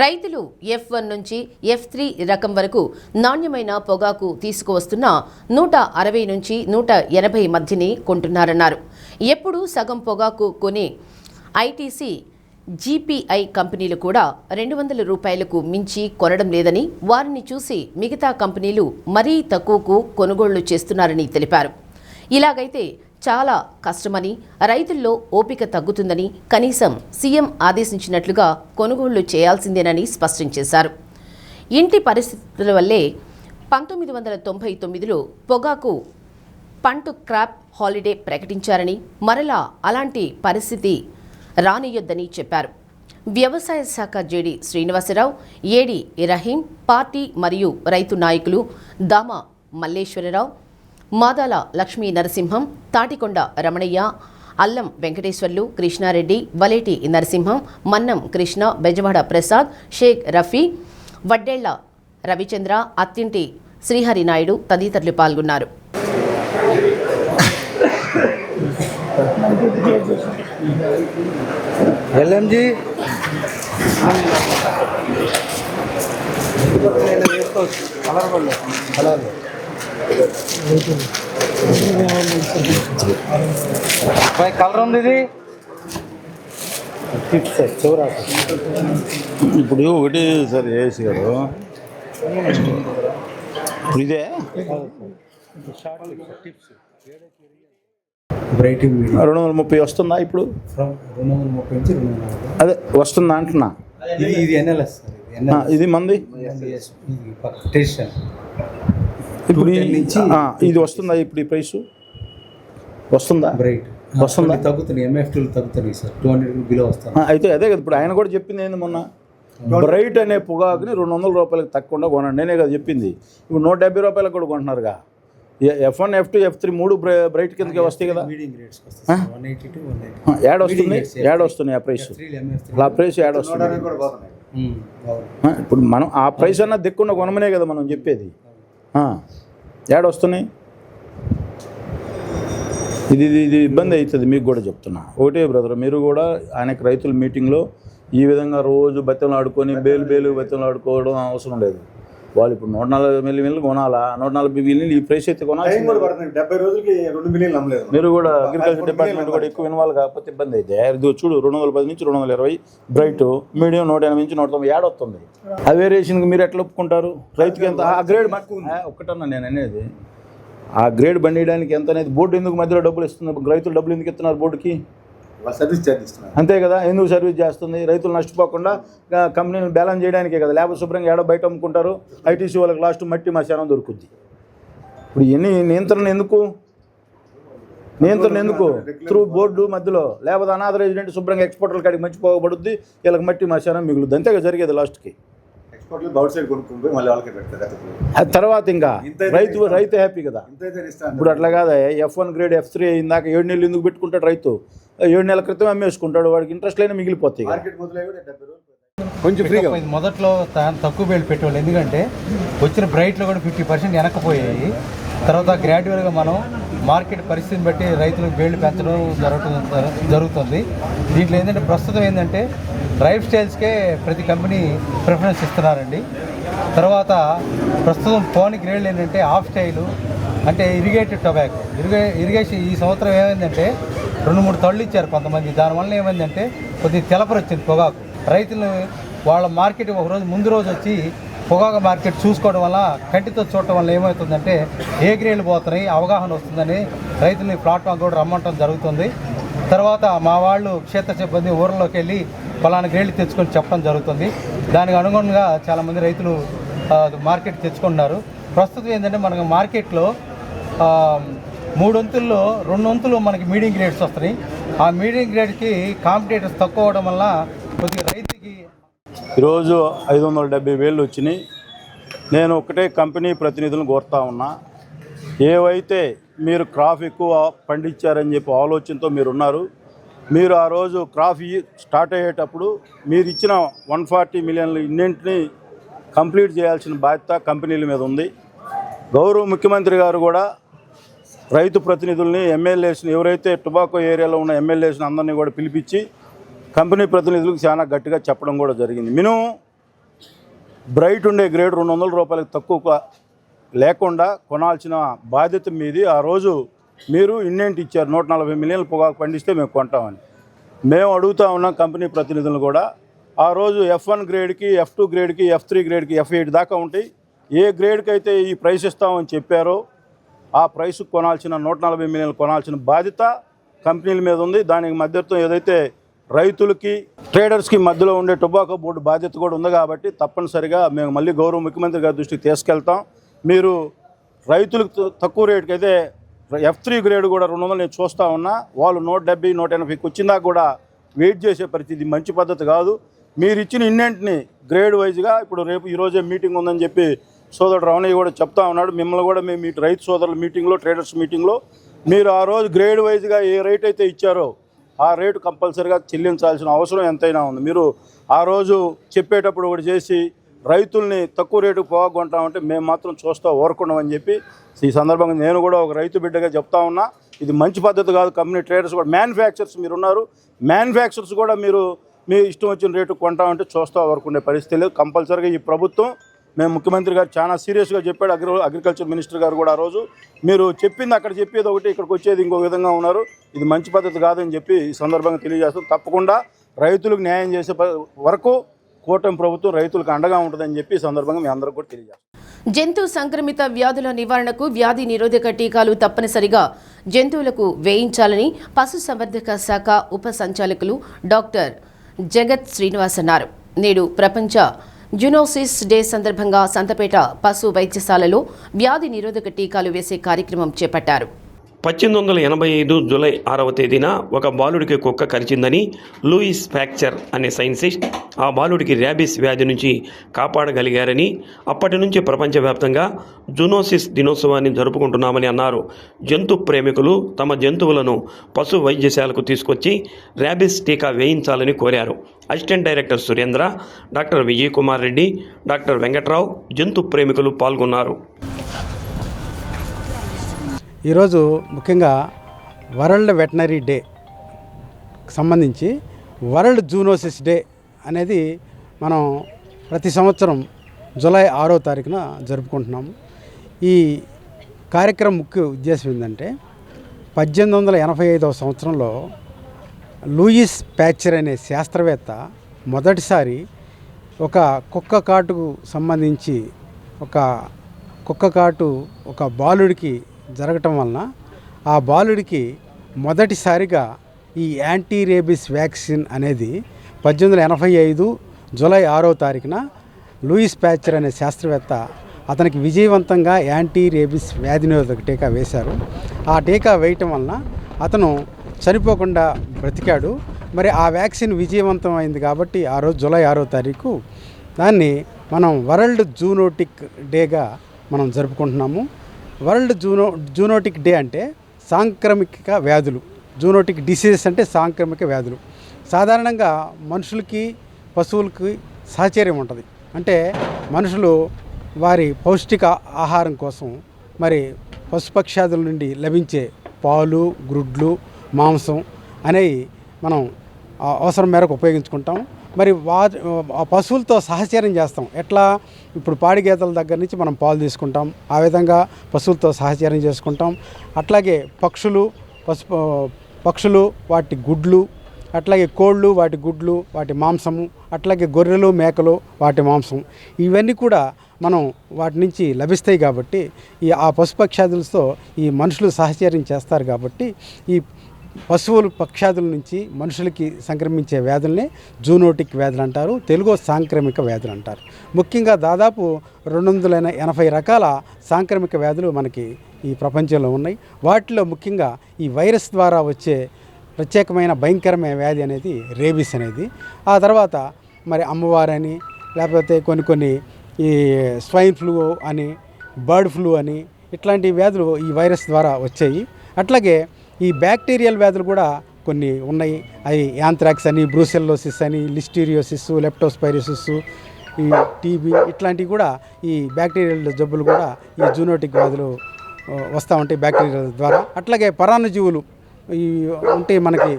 రైతులు F1 నుంచి F3 రకం వరకు నాణ్యమైన పొగాకు తీసుకువస్తున్నా 160 నుంచి 180 మధ్యనే కొంటున్నారన్నారు. ఎప్పుడు సగం పొగాకు కొనే ఐటీసీ, జీపీఐ కంపెనీలు కూడా 200 రూపాయలకు మించి కొనడం లేదని, వారిని చూసి మిగతా కంపెనీలు మరీ తక్కువకు కొనుగోళ్లు చేస్తున్నారని తెలిపారు. ఇలాగైతే చాలా కష్టమని, రైతుల్లో ఓపిక తగ్గుతుందని, కనీసం సీఎం ఆదేశించినట్లుగా కొనుగోళ్లు చేయాల్సిందేనని స్పష్టం చేశారు. ఇంటి పరిస్థితుల వల్లే 1999లో పొగాకు పంటు క్రాప్ హాలిడే ప్రకటించారని, మరలా అలాంటి పరిస్థితి రానియొద్దని చెప్పారు. వ్యవసాయ శాఖ JD Srinivasarao, AD Rahim, party మరియు రైతు నాయకులు దామ మల్లేశ్వరరావు, మాదాల లక్ష్మీ నరసింహం, తాటికొండ రమణయ్య, అల్లం వెంకటేశ్వర్లు, కృష్ణారెడ్డి, వలేటి నరసింహం, మన్నం కృష్ణ, బెజవాడ ప్రసాద్, షేక్ రఫీ, వడ్డేళ్ల రవిచంద్ర, అత్తింటి శ్రీహరి నాయుడు తదితరులు పాల్గొన్నారు.
ఎల్ఎంజీ కలర్ ఉంది ఇది
ఇప్పుడు ఒకటి సార్ ఏసీ గారు ఇప్పుడు ఇదే
రైటింగ్
230 వస్తుందా ఇప్పుడు?
230 నుంచి 240
అదే వస్తుందా అంటున్నా.
ఇది ఎన్ఎల్ఎస్
ఇది మంది ఇప్పుడు ఇది వస్తుందా? ఇప్పుడు ఈ ప్రైస్ వస్తుందా?
బ్రైట్ వస్తుందా? తగ్గుతుంది, ఎంఎఫ్టీలు తగ్గుతున్నాయి సార్, 200 బిలో వస్తుంది.
అయితే అదే కదా ఇప్పుడు ఆయన కూడా చెప్పింది ఏంది మొన్న, బ్రైట్ అనే పొగాకుని 200 రూపాయలకు తక్కువ కొనండి, నేనే కదా చెప్పింది. ఇప్పుడు 170 రూపాయలకు కూడా కొంటున్నారుగా. F1, F2, F3 మూడు బ్రైట్ కిందకే వస్తాయి కదా. యాడ్ వస్తున్నాయి ఆ ప్రైస్, ఆ ప్రైస్ యాడ్ వస్తుంది. ఇప్పుడు మనం ఆ ప్రైస్ అన్నా దిక్కున్న కొనమనే కదా మనం చెప్పేది. యాడ్ వస్తున్నాయి. ఇది ఇబ్బంది అవుతుంది మీకు కూడా చెప్తున్నా. ఒకటే బ్రదర్, మీరు కూడా ఆయనకు రైతుల మీటింగ్లో ఈ విధంగా రోజు బెత్తలు ఆడుకొని బేలు బెత్తలు ఆడుకోవడం అవసరం లేదు. వాళ్ళు ఇప్పుడు 140 మిల్లీలు కొనాలా, 140 మిల్లీలు ఈ ప్రైస్ అయితే కొనాలి.
70 రోజులకి 2 మిలియన్లు అమ్మలేదు.
మీరు కూడా అగ్రికల్చర్ డిపార్ట్మెంట్ కూడా ఎక్కువ ఇన్వాల్వ్ కాకపోతే ఇబ్బంది అయితే. ఇది చూడు 210 నుంచి 220 బ్రైట్, మీడియం 180 నుంచి 190 యాడ్ వస్తుంది. ఆ వేరియేషన్కి మీరు ఎట్లా ఒప్పుకుంటారు? రైతుకి ఎంత ఆ గ్రేడ్ ఒక్కటన్నా నేను అనేది, ఆ గ్రేడ్ బండియడానికి ఎంత అనేది బోర్డు ఎందుకు మధ్యలో డబ్బులు ఇస్తున్నారు? రైతులు డబ్బులు ఎందుకు ఇస్తున్నారు బోర్డుకి?
సర్వీస్ ఛార్జ్ ఇస్తున్నారు
అంతే కదా. ఎందుకు సర్వీస్ చేస్తుంది? రైతులు నష్టపోకుండా కంపెనీని బ్యాలెన్స్ చేయడానికే కదా. లేకపోతే శుభ్రంగా ఏడో బయట అమ్ముకుంటారు. ఐటీసీ వాళ్ళకి లాస్ట్ మట్టి మశానం దొరుకుద్ది. ఇప్పుడు ఎన్ని నియంత్రణ ఎందుకు త్రూ బోర్డు మధ్యలో? లేకపోతే అనాథ రెసిడెంట్ శుభ్రంగా ఎక్స్పోర్టర్ల కాడికి మంచి పోగబడుద్ది, వీళ్ళకి మట్టి మశానం మిగులుద్ది. అంతేగా జరిగేది లాస్ట్కి. తర్వాత ఇంకా రైతు హ్యాపీ కదా. ఇప్పుడు అట్లా కాదా, F1 గ్రేడ్ F3 ఇందాక 7 నెలలు ఎందుకు పెట్టుకుంటాడు రైతు? 7 నెలల క్రితం అమ్మేసుకుంటాడు, వాడికి ఇంట్రెస్ట్ లేని మిగిలిపోతాయి.
కొంచెం ఫ్రీగా మొదట్లో తక్కువ బేలు పెట్టేవాళ్ళు, ఎందుకంటే వచ్చిన బ్రైట్లో కూడా 50% వెనక్కిపోయాయి. తర్వాత గ్రాడ్యువల్గా మనం మార్కెట్ పరిస్థితిని బట్టి రైతులకు బేళ్లు పెంచడం జరుగుతుంది. దీంట్లో ఏంటంటే ప్రస్తుతం ఏంటంటే లైఫ్ స్టైల్స్కే ప్రతి కంపెనీ ప్రిఫరెన్స్ ఇస్తున్నారండి. తర్వాత ప్రస్తుతం పోని గ్రేడ్లు ఏంటంటే ఆఫ్ స్టైలు, అంటే ఇరిగేటెడ్ టొబాకో. ఇరిగేషన్ ఈ సంవత్సరం ఏమైందంటే 2-3 తళ్ళు ఇచ్చారు కొంతమంది. దానివల్ల ఏమైందంటే కొద్దిగా తెలపరు వచ్చింది పొగాకు. రైతులు వాళ్ళ మార్కెట్ ఒకరోజు ముందు రోజు వచ్చి పొగాకు మార్కెట్ చూసుకోవడం వల్ల, కంటితో చూడటం వల్ల ఏమవుతుందంటే ఏ గ్రేడ్లు పోతున్నాయి అవగాహన వస్తుందని రైతులని ప్లాట్ఫామ్ కూడా రమ్మంటం జరుగుతుంది. తర్వాత మా వాళ్ళు క్షేత్ర సిబ్బంది ఊర్లోకి వెళ్ళి పలానా గ్రేడ్లు తెచ్చుకొని చెప్పడం జరుగుతుంది. దానికి అనుగుణంగా చాలామంది రైతులు మార్కెట్ తెచ్చుకుంటున్నారు. ప్రస్తుతం ఏంటంటే మనకు మార్కెట్లో 3 వంతుల్లో 2 వంతులు మనకి మీడియం గ్రేడ్స్ వస్తున్నాయి. ఆ మీడియం గ్రేడ్కి కాంపిటేటర్స్ తక్కువ అవడం వల్ల కొద్దిగా రైతుకి
ఈరోజు 570,000 వచ్చినాయి. నేను ఒకటే కంపెనీ ప్రతినిధులను కోరుతా ఉన్నా, ఏవైతే మీరు క్రాప్ ఎక్కువ పండించారని చెప్పి ఆలోచనతో మీరు ఉన్నారు, మీరు ఆ రోజు క్రాప్ స్టార్ట్ అయ్యేటప్పుడు మీరు ఇచ్చిన 140 మిలియన్లు ఇన్నింటినీ కంప్లీట్ చేయాల్సిన బాధ్యత కంపెనీల మీద ఉంది. గౌరవ ముఖ్యమంత్రి గారు కూడా రైతు ప్రతినిధుల్ని, ఎమ్మెల్యేస్ని, ఎవరైతే టొబాకో ఏరియాలో ఉన్న ఎమ్మెల్యేస్ని అందరినీ కూడా పిలిపించి కంపెనీ ప్రతినిధులకు చాలా గట్టిగా చెప్పడం కూడా జరిగింది. మినిమం బ్రైట్ ఉండే గ్రేడ్ 200 రూపాయలకు తక్కువ లేకుండా కొనాల్సిన బాధ్యత మీది. ఆ రోజు మీరు ఇండెంట్ ఇచ్చారు, 140 మిలియన్ల పొగాకు పండిస్తే మేము కొంటామని. మేము అడుగుతూ ఉన్నాం కంపెనీ ప్రతినిధులను కూడా, ఆ రోజు F1 గ్రేడ్కి, F2 గ్రేడ్కి, F3 గ్రేడ్కి, F8 దాకా ఉంటాయి. ఏ గ్రేడ్కి అయితే ఈ ప్రైస్ ఇస్తామని చెప్పారో ఆ ప్రైస్ కొనాల్సిన 140 మిలియన్లు కొనాల్సిన బాధ్యత కంపెనీల మీద ఉంది. దానికి మధ్యతో ఏదైతే రైతులకి, ట్రేడర్స్కి మధ్యలో ఉండే టొబాకో బోర్డు బాధ్యత కూడా ఉంది. కాబట్టి తప్పనిసరిగా మేము మళ్ళీ గౌరవ ముఖ్యమంత్రి గారి దృష్టికి తీసుకెళ్తాం. మీరు రైతులకు తక్కువ రేటుకి అయితే F3 గ్రేడ్ కూడా 200 నేను చూస్తూ ఉన్నా, వాళ్ళు 170, 180కి వచ్చిందా కూడా వెయిట్ చేసే పరిస్థితి మంచి పద్ధతి కాదు. మీరు ఇచ్చిన ఇండెంట్ని గ్రేడ్ వైజ్గా ఇప్పుడు రేపు ఈరోజే మీటింగ్ ఉందని చెప్పి సోదరుడు రమణయ్య కూడా చెప్తా ఉన్నాడు. మిమ్మల్ని కూడా మేము రైతు సోదరుల మీటింగ్లో, ట్రేడర్స్ మీటింగ్లో మీరు ఆ రోజు గ్రేడ్ వైజ్గా ఏ రేట్ అయితే ఇచ్చారో ఆ రేటు కంపల్సరీగా చెల్లించాల్సిన అవసరం ఎంతైనా ఉంది. మీరు ఆ రోజు చెప్పేటప్పుడు ఒకటి చేసి రైతుల్ని తక్కువ రేటుకు పోగొంటామంటే మేము మాత్రం చూస్తూ ఊరుకున్నామని చెప్పి ఈ సందర్భంగా నేను కూడా ఒక రైతు బిడ్డగా చెప్తా ఉన్నా. ఇది మంచి పద్ధతి కాదు. కంపెనీ ట్రేడర్స్ కూడా, మ్యానుఫ్యాక్చరర్స్ మీరు ఉన్నారు, మ్యానుఫ్యాక్చరర్స్ కూడా మీరు మీ ఇష్టం వచ్చిన రేటు కొంటామంటే చూస్తూ ఊరుకునే పరిస్థితి లేదు. కంపల్సరీగా ఈ ప్రభుత్వం, మేము ముఖ్యమంత్రి గారు చాలా సీరియస్గా చెప్పాడు, అగ్రికల్చర్ మినిస్టర్ గారు కూడా ఆ రోజు మీరు చెప్పింది అక్కడ చెప్పేది ఒకటి, ఇక్కడికి వచ్చేది ఇంకో విధంగా ఉన్నారు. ఇది మంచి పద్ధతి కాదని చెప్పి ఈ సందర్భంగా తెలియజేస్తాం. తప్పకుండా రైతులకు న్యాయం చేసే వరకు కూటమి ప్రభుత్వం రైతులకు అండగా ఉంటుందని చెప్పి ఈ సందర్భంగా మీ అందరికీ కూడా తెలియజేస్తాం.
జంతు సంక్రమిత వ్యాధుల నివారణకు వ్యాధి నిరోధక టీకాలు తప్పనిసరిగా జంతువులకు వేయించాలని పశుసంవర్ధక శాఖ ఉప సంచాలకులు డాక్టర్ జగత్ శ్రీనివాస్ అన్నారు. నేడు ప్రపంచ జూనోసిస్ డే సందర్భంగా సంతపేట పశు వైద్యశాలలో వ్యాధి నిరోధక టీకాలు వేసే కార్యక్రమం చేపట్టారు.
1885 జూలై 6వ తేదీన ఒక బాలుడికి కుక్క కరిచిందని లూయిస్ ప్యాక్చర్ అనే సైంటిస్ట్ ఆ బాలుడికి ర్యాబిస్ వ్యాధి నుంచి కాపాడగలిగారని, అప్పటి నుంచి ప్రపంచవ్యాప్తంగా జూనోసిస్ దినోత్సవాన్ని జరుపుకుంటున్నామని అన్నారు. జంతు ప్రేమికులు తమ జంతువులను పశు వైద్యశాలకు తీసుకొచ్చి ర్యాబిస్ టీకా వేయించాలని కోరారు. Assistant director Surendra, doctor Vijay Kumar Reddy, doctor Venkatrao జంతు ప్రేమికులు పాల్గొన్నారు.
ఈరోజు ముఖ్యంగా వరల్డ్ వెటనరీ డే సంబంధించి వరల్డ్ జూనోసిస్ డే అనేది మనం ప్రతి సంవత్సరం జూలై 6వ తారీఖున జరుపుకుంటున్నాము. ఈ కార్యక్రమం ముఖ్య ఉద్దేశం ఏంటంటే 1885వ సంవత్సరంలో లూయిస్ ప్యాక్చర్ అనే శాస్త్రవేత్త మొదటిసారి ఒక కుక్క కాటుకు సంబంధించి ఒక బాలుడికి జరగటం వలన ఆ బాలుడికి మొదటిసారిగా ఈ యాంటీ రేబిస్ వ్యాక్సిన్ అనేది 1885 జూలై 6వ తారీఖున లూయిస్ ప్యాక్చర్ అనే శాస్త్రవేత్త అతనికి విజయవంతంగా యాంటీ రేబిస్ వ్యాధి నిరోధక టీకా వేశారు. ఆ టీకా వేయటం వలన అతను చనిపోకుండా బ్రతికాడు. మరి ఆ వ్యాక్సిన్ విజయవంతం అయింది కాబట్టి ఆ రోజు జూలై 6వ తారీఖు దాన్ని మనం వరల్డ్ జూనోటిక్ డేగా మనం జరుపుకుంటున్నాము. వరల్డ్ జూనోటిక్ డే అంటే సాంక్రమిక వ్యాధులు, జూనోటిక్ డిసీజెస్ అంటే సాంక్రమిక వ్యాధులు. సాధారణంగా మనుషులకి పశువులకి సహచర్యం ఉంటుంది. అంటే మనుషులు వారి పౌష్టిక ఆహారం కోసం మరి పశుపక్షాదుల నుండి లభించే పాలు, గ్రుడ్లు, మాంసం అనేవి మనం అవసరం మేరకు ఉపయోగించుకుంటాం. మరి ఆ పశువులతో సహచర్యం చేస్తాం. ఎట్లా? ఇప్పుడు పాడి గేదెల దగ్గర నుంచి మనం పాలు తీసుకుంటాం, ఆ విధంగా పశువులతో సహచర్యం చేసుకుంటాం. అట్లాగే పక్షులు వాటి గుడ్లు, అట్లాగే కోళ్ళు వాటి గుడ్లు, వాటి మాంసము, అట్లాగే గొర్రెలు, మేకలు వాటి మాంసం, ఇవన్నీ కూడా మనం వాటి నుంచి లభిస్తాయి. కాబట్టి ఆ పశుపక్షాదులతో ఈ మనుషులు సహచర్యం చేస్తారు. కాబట్టి పశువుల పక్షాదుల నుంచి మనుషులకి సంక్రమించే వ్యాధుల్ని జూనోటిక్ వ్యాధులు అంటారు, తెలుగు సాంక్రమిక వ్యాధులు అంటారు. ముఖ్యంగా దాదాపు 280 రకాల సాంక్రమిక వ్యాధులు మనకి ఈ ప్రపంచంలో ఉన్నాయి. వాటిలో ముఖ్యంగా ఈ వైరస్ ద్వారా వచ్చే ప్రత్యేకమైన భయంకరమైన వ్యాధి అనేది రేబీస్ అనేది. ఆ తర్వాత మరి అమ్మవారని, లేకపోతే కొన్ని ఈ స్వైన్ ఫ్లూ అని, బర్డ్ ఫ్లూ అని, ఇట్లాంటి వ్యాధులు ఈ వైరస్ ద్వారా వచ్చాయి. అట్లాగే ఈ బ్యాక్టీరియల్ వ్యాధులు కూడా కొన్ని ఉన్నాయి. అవి యాంథ్రాక్స్ అని, బ్రూసెల్లోసిస్ అని, లిస్టీరియోసిస్, లెప్టోస్పైరోసిస్, ఈ టీబీ ఇట్లాంటివి కూడా ఈ బ్యాక్టీరియల్ జబ్బులు కూడా ఈ జూనోటిక్ వ్యాధులు వస్తూ ఉంటాయి బ్యాక్టీరియల్ ద్వారా. అట్లాగే పరాన్నజీవులు ఈ ఉంటే మనకి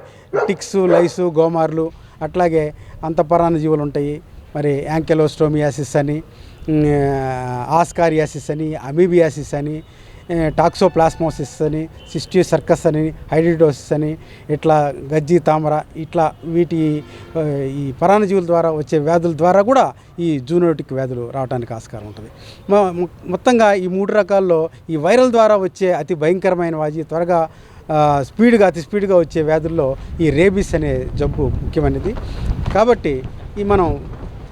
టిక్స్, లైసు, గోమార్లు, అట్లాగే అంత పరాన్నజీవులు ఉంటాయి. మరి యాంకెలోస్టోమియాసిస్ అని, ఆస్కారియాసిస్ అని, అమీబియాసిస్ అని, టాక్సోప్లాస్మోసిస్ అని, సిస్టియోసర్కస్ అని, హైడ్రిడోసిస్ అని, ఇట్లా గజ్జి తామర, ఇట్లా ఈ పరాన్నజీవుల ద్వారా వచ్చే వ్యాధుల ద్వారా కూడా ఈ జూనోటిక్ వ్యాధులు రావడానికి ఆస్కారం ఉంటుంది. మొత్తంగా ఈ 3 రకాల్లో ఈ వైరల్ ద్వారా వచ్చే అతి భయంకరమైన వ్యాధి, త్వరగా అతి స్పీడ్గా వచ్చే వ్యాధుల్లో ఈ రేబీస్ అనే జబ్బు ముఖ్యమైనది. కాబట్టి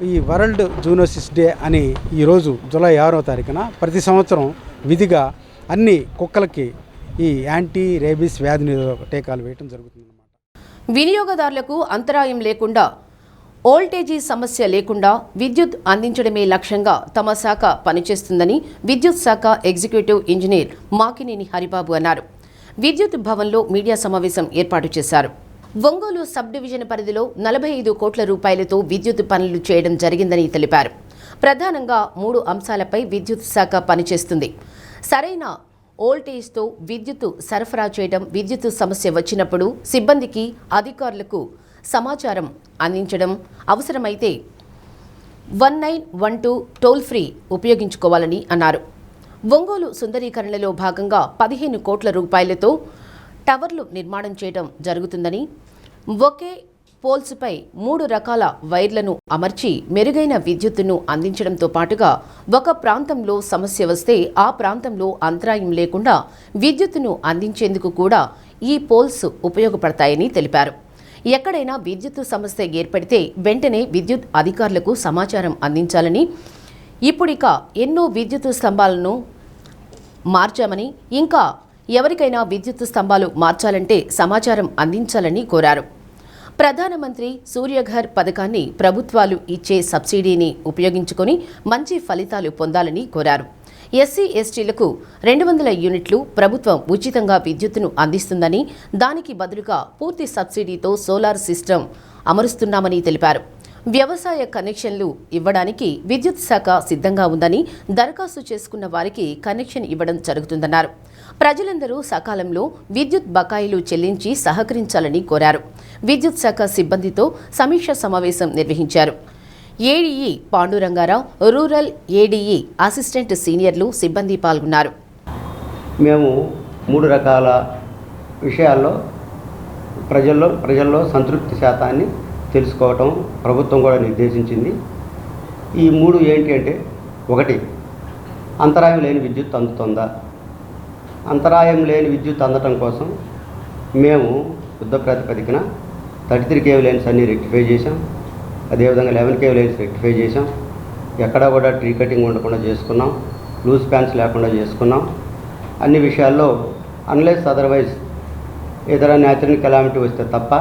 ఈ వరల్డ్ జూనోసిస్ డే అని ఈరోజు జూలై 6వ తారీఖున ప్రతి సంవత్సరం విధిగా అన్ని కుక్కలకి ఈ యాంటీ రేబీస్ వ్యాధి నిరోధక టీకాలు వేయడం జరుగుతుంది.
వినియోగదారులకు అంతరాయం లేకుండా, ఓల్టేజీ సమస్య లేకుండా విద్యుత్ అందించడమే లక్ష్యంగా తమ శాఖ పనిచేస్తుందని విద్యుత్ శాఖ ఎగ్జిక్యూటివ్ ఇంజనీర్ మాకినేని హరిబాబు అన్నారు. విద్యుత్ భవన్లో మీడియా సమావేశం ఏర్పాటు చేశారు. ఒంగోలు సబ్ డివిజన్ పరిధిలో 45 కోట్ల రూపాయలతో విద్యుత్ పనులు చేయడం జరిగిందని తెలిపారు. ప్రధానంగా 3 అంశాలపై విద్యుత్ శాఖ పనిచేస్తుంది. సరైన వోల్టేజ్తో విద్యుత్ సరఫరా చేయడం, విద్యుత్ సమస్య వచ్చినప్పుడు సిబ్బందికి, అధికారులకు సమాచారం అందించడం, అవసరమైతే 1912 టోల్ ఫ్రీ ఉపయోగించుకోవాలని అన్నారు. ఒంగోలు సుందరీకరణలో భాగంగా 15 కోట్ల రూపాయలతో టవర్లు నిర్మాణం చేయడం జరుగుతుందని, ఒకే పోల్స్పై 3 రకాల వైర్లను అమర్చి మెరుగైన విద్యుత్తును అందించడంతో పాటుగా ఒక ప్రాంతంలో సమస్య వస్తే ఆ ప్రాంతంలో అంతరాయం లేకుండా విద్యుత్తును అందించేందుకు కూడా ఈ పోల్స్ ఉపయోగపడతాయని తెలిపారు. ఎక్కడైనా విద్యుత్ సమస్య ఏర్పడితే వెంటనే విద్యుత్ అధికారులకు సమాచారం అందించాలని, ఇప్పుడిక ఎన్నో విద్యుత్ స్తంభాలను మార్చామని, ఇంకా ఎవరికైనా విద్యుత్ స్తంభాలు మార్చాలంటే సమాచారం అందించాలని కోరారు. ప్రధానమంత్రి సూర్యఘర్ పథకాన్ని ప్రభుత్వాలు ఇచ్చే సబ్సిడీని ఉపయోగించుకొని మంచి ఫలితాలు పొందాలని కోరారు. ఎస్సీ ఎస్టీలకు 200 యూనిట్లు ప్రభుత్వం ఉచితంగా విద్యుత్తును అందిస్తుందని, దానికి బదులుగా పూర్తి సబ్సిడీతో సోలార్ సిస్టమ్ అమరుస్తున్నామని తెలిపారు. వ్యవసాయ కనెక్షన్లు ఇవ్వడానికి విద్యుత్ శాఖ సిద్ధంగా ఉందని, దరఖాస్తు చేసుకున్న వారికి కనెక్షన్ ఇవ్వడం జరుగుతుందన్నారు. ప్రజలందరూ సకాలంలో విద్యుత్ బకాయిలు చెల్లించి సహకరించాలని కోరారు. విద్యుత్ శాఖ సిబ్బందితో సమీక్ష సమావేశం నిర్వహించారు. ADE Panduranga Rao, rural ADE assistant సీనియర్లు, సిబ్బంది పాల్గొన్నారు.
మేము 3 రకాల విషయాల్లో ప్రజల్లో సంతృప్తి శాతాన్ని తెలుసుకోవటం ప్రభుత్వం కూడా నిర్దేశించింది. ఈ 3 ఏంటి అంటే, 1 అంతరాయం లేని విద్యుత్ అందుతుందా? అంతరాయం లేని విద్యుత్ అందటం కోసం మేము యుద్ధ ప్రాతిపదికన 33 kV లైన్స్ అన్నీ రెక్టిఫై చేసాం. అదేవిధంగా 11 kV లైన్స్ రెక్టిఫై చేసాం. ఎక్కడా కూడా ట్రీ కటింగ్ ఉండకుండా చేసుకున్నాం. లూజ్ ప్యాన్స్ లేకుండా చేసుకున్నాం. అన్ని విషయాల్లో అన్లెస్ అదర్వైజ్ ఏదైనా న్యాచురల్ కెలామిటీ వస్తే తప్ప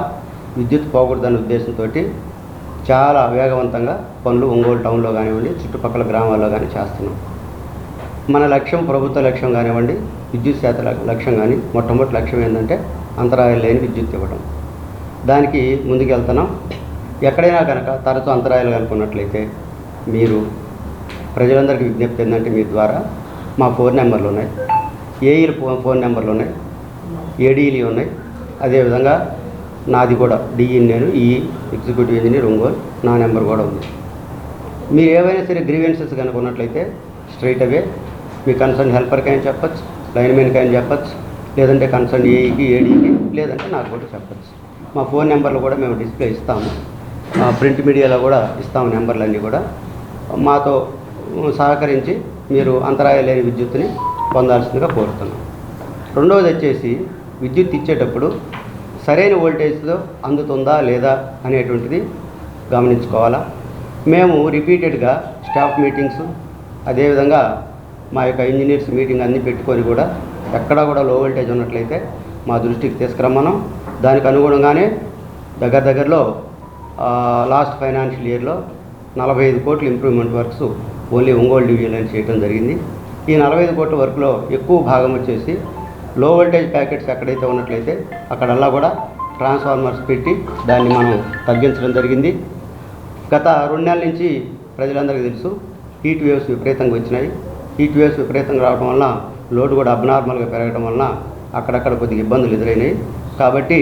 విద్యుత్ పోకూడదనే ఉద్దేశంతో చాలా వేగవంతంగా పనులు ఒంగోలు టౌన్లో కానివ్వండి, చుట్టుపక్కల గ్రామాల్లో కానీ చేస్తున్నాం. మన లక్ష్యం, ప్రభుత్వ లక్ష్యం కానివ్వండి, విద్యుత్ శాఖ లక్ష్యం కానీ, మొట్టమొదటి లక్ష్యం ఏంటంటే అంతరాయాలు లేని విద్యుత్ ఇవ్వడం. దానికి ముందుకు వెళ్తున్నాం. ఎక్కడైనా కనుక తరచూ అంతరాయాలు కనుక్కున్నట్లయితే మీరు ప్రజలందరికీ విజ్ఞప్తి ఏంటంటే, మీ ద్వారా మా ఫోన్ నెంబర్లు ఉన్నాయి, ఏఈల ఫోన్ నెంబర్లు ఉన్నాయి, ఏడీలు ఉన్నాయి. అదేవిధంగా నాది కూడా డిఈ, నేను ఈ ఎగ్జిక్యూటివ్ ఇంజనీర్ ఒంగోలు, నా నెంబర్ కూడా ఉంది. మీరు ఏవైనా సరే గ్రీవెన్సెస్ కనుక్కున్నట్లయితే స్ట్రైట్ అవే మీ కన్సర్న్ హెల్పర్కి అయినా చెప్పచ్చు, లైన్మెన్కి అయినా చెప్పచ్చు, లేదంటే కన్సర్న్ ఏఈకి, ఏడీకి, లేదంటే నాకు కూడా చెప్పచ్చు. మా ఫోన్ నెంబర్లు కూడా మేము డిస్ప్లే ఇస్తాము, ప్రింట్ మీడియాలో కూడా ఇస్తాము. నెంబర్లన్నీ కూడా మాతో సహకరించి మీరు అంతరాయం లేని విద్యుత్తుని పొందాల్సిందిగా కోరుతున్నాం. రెండవది వచ్చేసి, విద్యుత్ ఇచ్చేటప్పుడు సరైన వోల్టేజ్తో అందుతుందా లేదా అనేటువంటిది గమనించుకోవాలా. మేము రిపీటెడ్గా స్టాఫ్ మీటింగ్స్, అదేవిధంగా మా యొక్క ఇంజనీర్స్ మీటింగ్ అన్నీ పెట్టుకొని కూడా ఎక్కడా కూడా లో వోల్టేజ్ ఉన్నట్లయితే మా దృష్టికి తీసుకురమ్మన్నాం. దానికి అనుగుణంగానే దగ్గరలో లాస్ట్ ఫైనాన్షియల్ ఇయర్లో 45 కోట్ల ఇంప్రూవ్మెంట్ వర్క్స్ ఓన్లీ ఒంగోలు డివిజన్లో చేయడం జరిగింది. ఈ 45 కోట్ల వర్క్లో ఎక్కువ భాగం వచ్చేసి లో వోల్టేజ్ ప్యాకెట్స్ ఎక్కడైతే ఉన్నట్లయితే అక్కడల్లా కూడా ట్రాన్స్ఫార్మర్స్ పెట్టి దాన్ని మనం తగ్గించడం జరిగింది. గత 2 నెలల నుంచి ప్రజలందరికీ తెలుసు, హీట్ వేవ్స్ విపరీతంగా వచ్చినాయి. హీట్ వేవ్స్ విపరీతంగా రావడం వలన లోడ్ కూడా అబ్నార్మల్గా పెరగడం వలన అక్కడక్కడ కొద్దిగా ఇబ్బందులు ఎదురైనాయి. కాబట్టి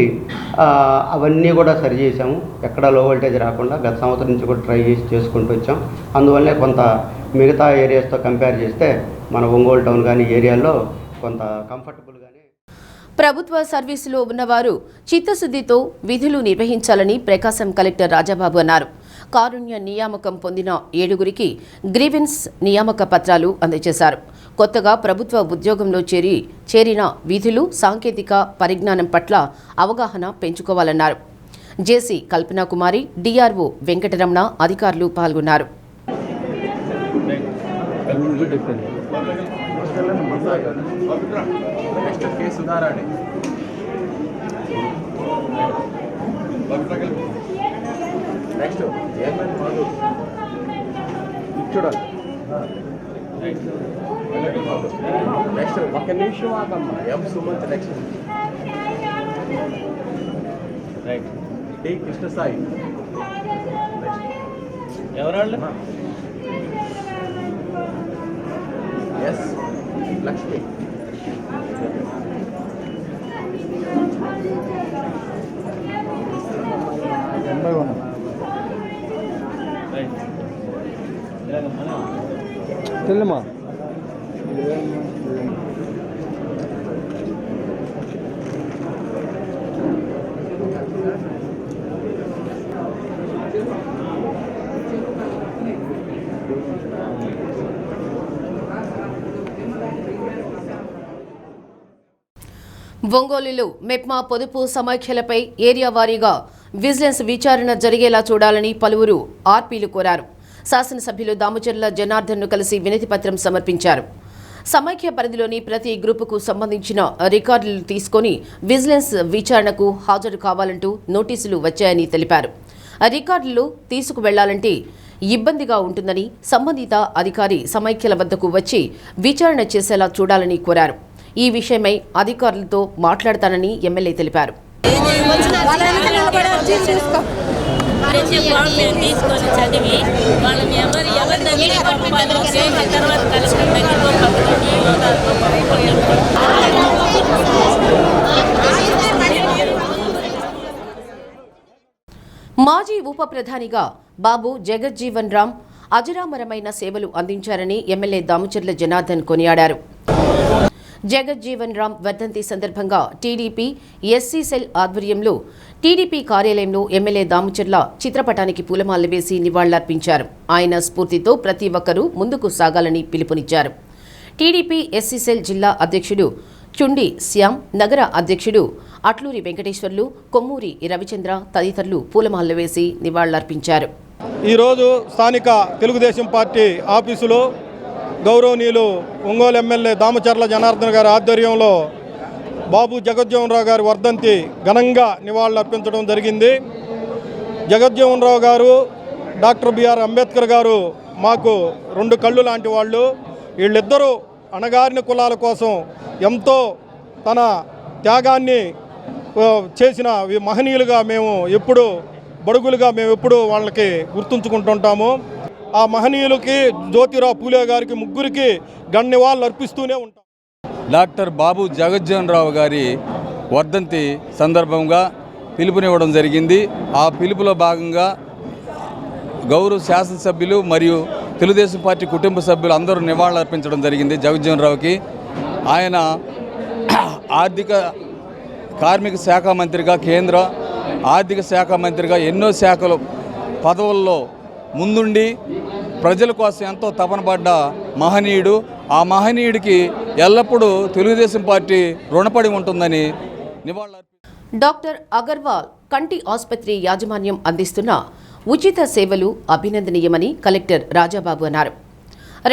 అవన్నీ కూడా సరి చేసాము. ఎక్కడ లో వోల్టేజ్ రాకుండా గత సంవత్సరం నుంచి కూడా ట్రై చేసుకుంటూ వచ్చాం. అందువల్లే కొంత మిగతా ఏరియాస్తో కంపేర్ చేస్తే మన ఒంగోలు టౌన్ కానీ ఏరియాలో కొంత కంఫర్టబుల్గానే.
ప్రభుత్వ సర్వీసులో ఉన్నవారు చిత్తశుద్ధితో విధులు నిర్వహించాలని ప్రకాశం కలెక్టర్ రాజాబాబు అన్నారు. కారుణ్య నియామకం పొందిన 7గురికి గ్రీవెన్స్ నియామక పత్రాలు అందజేశారు. కొత్తగా ప్రభుత్వ ఉద్యోగంలో చేరిన విధులు, సాంకేతిక పరిజ్ఞానం పట్ల అవగాహన పెంచుకోవాలన్నారు. జేసీ కల్పనా కుమారి, డిఆర్ఓ వెంకటరమణ అధికారులు పాల్గొన్నారు.
నెక్స్ట్ ఒక నిమిషం ఆగమ్మా. M Sumanth next. Right. D Krishnasai. ఎవరాళ్ళు? ఎస్ లక్ష్మి.
తెల్లమ్మా.
ఒంగోలులో మెప్మా పొదుపు సమాఖ్యలపై ఏరియా వారీగా విజిలెన్స్ విచారణ జరిగేలా చూడాలని పలువురు ఆర్పీలు కోరారు. శాసనసభ్యులు దామచర్ల జనార్దన్ను కలిసి వినతిపత్రం సమర్పించారు. సమైక్య పరిధిలోని ప్రతి గ్రూపుకు సంబంధించిన రికార్డులు తీసుకొని విజిలెన్స్ విచారణకు హాజరు కావాలంటూ నోటీసులు వచ్చాయని తెలిపారు. రికార్డులు తీసుకువెళ్లాలంటే ఇబ్బందిగా ఉంటుందని సంబంధిత అధికారి సమైక్యల వద్దకు వచ్చి విచారణ చేసేలా చూడాలని కోరారు. ఈ విషయమై అధికారులతో మాట్లాడతానని ఎమ్మెల్యే తెలిపారు. మాజీ ఉప ప్రధానిగా బాబు జగజ్జీవన్ రామ్ అజరామరమైన సేవలు అందించారని ఎమ్మెల్యే దామచర్ల జనార్దన్ కొనియాడారు. జగజ్జీవన్ రామ్ వర్ధంతి సందర్భంగా టీడీపీ ఎస్సీ సెల్ ఆధ్వర్యంలో టీడీపీ కార్యాలయంలో ఎమ్మెల్యే దామచర్ల చిత్రపటానికి పూలమాలలు వేసి నివాళులర్పించారు. ఆయన స్ఫూర్తితో ప్రతి ఒక్కరూ ముందుకు సాగాలని పిలుపునిచ్చారు. టీడీపీ ఎస్సీ సెల్ జిల్లా అధ్యక్షుడు చుండి శ్యామ్, నగర అధ్యక్షుడు అట్లూరి వెంకటేశ్వర్లు, కొమ్మూరి రవిచంద్ర తదితరులు పూలమాలలు వేసి నివాళులర్పించారు.
ఈరోజు స్థానిక తెలుగుదేశం పార్టీ ఆఫీసులో గౌరవనీయులు ఒంగోలు ఎమ్మెల్యే దామచర్ల జనార్దన్ గారి ఆధ్వర్యంలో బాబు జగజ్జీవన్ రావు గారి వర్ధంతి ఘనంగా నివాళులు అర్పించడం జరిగింది. జగజ్జీవన్ రావు గారు, డాక్టర్ బిఆర్ అంబేద్కర్ గారు మాకు 2 కళ్ళు లాంటి వాళ్ళు. వీళ్ళిద్దరూ అణగారిన కులాల కోసం ఎంతో తన త్యాగాన్ని చేసిన మహనీయులుగా మేము ఎప్పుడు బడుగులుగా మేము ఎప్పుడు వాళ్ళకి గుర్తుంచుకుంటుంటాము. ఆ మహనీయులకి జ్యోతిరావు పూలే గారికి ముగ్గురికి గణ్యవాళ్ళు అర్పిస్తూనే ఉంటాం.
డాక్టర్ బాబు జగజ్జీవన్ రావు గారి వర్ధంతి సందర్భంగా పిలుపునివ్వడం జరిగింది. ఆ పిలుపులో భాగంగా గౌరవ శాసనసభ్యులు మరియు తెలుగుదేశం పార్టీ కుటుంబ సభ్యులు అందరూ నివాళులు అర్పించడం జరిగింది జగజ్జీవన్ రావుకి. ఆయన ఆర్థిక కార్మిక శాఖ మంత్రిగా, కేంద్ర ఆర్థిక శాఖ మంత్రిగా ఎన్నో శాఖలు పదవుల్లో ముందుండి ప్రజల కోసం ఎంతో తపన పడ్డ మహనీయుడు. ఆ మహనీయుడికి ఎల్లప్పుడూ తెలుగుదేశం పార్టీ రుణపడి ఉంటుందని నివాళులు.
డాక్టర్ అగర్వాల్ కంటి ఆసుపత్రి యాజమాన్యం అందిస్తున్న ఉచిత సేవలు అభినందనీయమని కలెక్టర్ రాజాబాబు అన్నారు.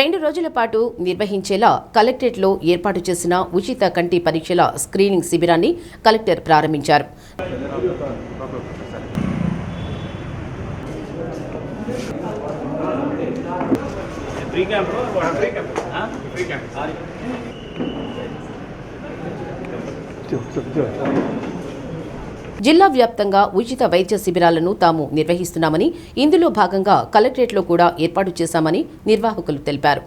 2 రోజుల పాటు నిర్వహించేలా కలెక్టరేట్లో ఏర్పాటు చేసిన ఉచిత కంటి పరీక్షల స్క్రీనింగ్ శిబిరాన్ని కలెక్టర్ ప్రారంభించారు. జిల్లా వ్యాప్తంగా ఉచిత వైద్య శిబిరాలను తాము నిర్వహిస్తున్నామని, ఇందులో భాగంగా కలెక్టరేట్లో కూడా ఏర్పాటు చేశామని నిర్వాహకులు తెలిపారు.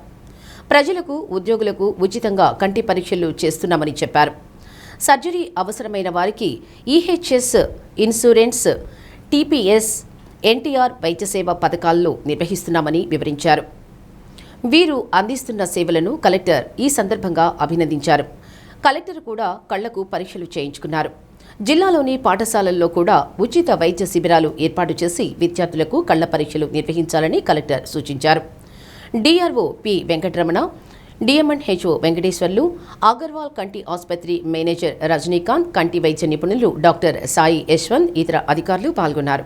ప్రజలకు, ఉద్యోగులకు ఉచితంగా కంటి పరీక్షలు చేస్తున్నామని చెప్పారు. సర్జరీ అవసరమైన వారికి ఈహెచ్ఎస్ ఇన్సూరెన్స్, టీపీఎస్, ఎన్టీఆర్ వైద్య సేవ పథకాల్లో నిర్వహిస్తున్నామని వివరించారు. వీరు అందిస్తున్న సేవలను కలెక్టర్ ఈ సందర్భంగా అభినందించారు. కలెక్టర్ కూడా కళ్లకు పరీక్షలు చేయించుకున్నారు. జిల్లాలోని పాఠశాలల్లో కూడా ఉచిత వైద్య శిబిరాలు ఏర్పాటు చేసి విద్యార్థులకు కళ్ల పరీక్షలు నిర్వహించాలని కలెక్టర్ సూచించారు. DRO P Venkataramana, DM&HO Venkateswarlu, Agarwal కంటి ఆసుపత్రి మేనేజర్ రజనీకాంత్, కంటి వైద్య నిపుణులు డాక్టర్ సాయి యశ్వంత్, ఇతర అధికారులు పాల్గొన్నారు.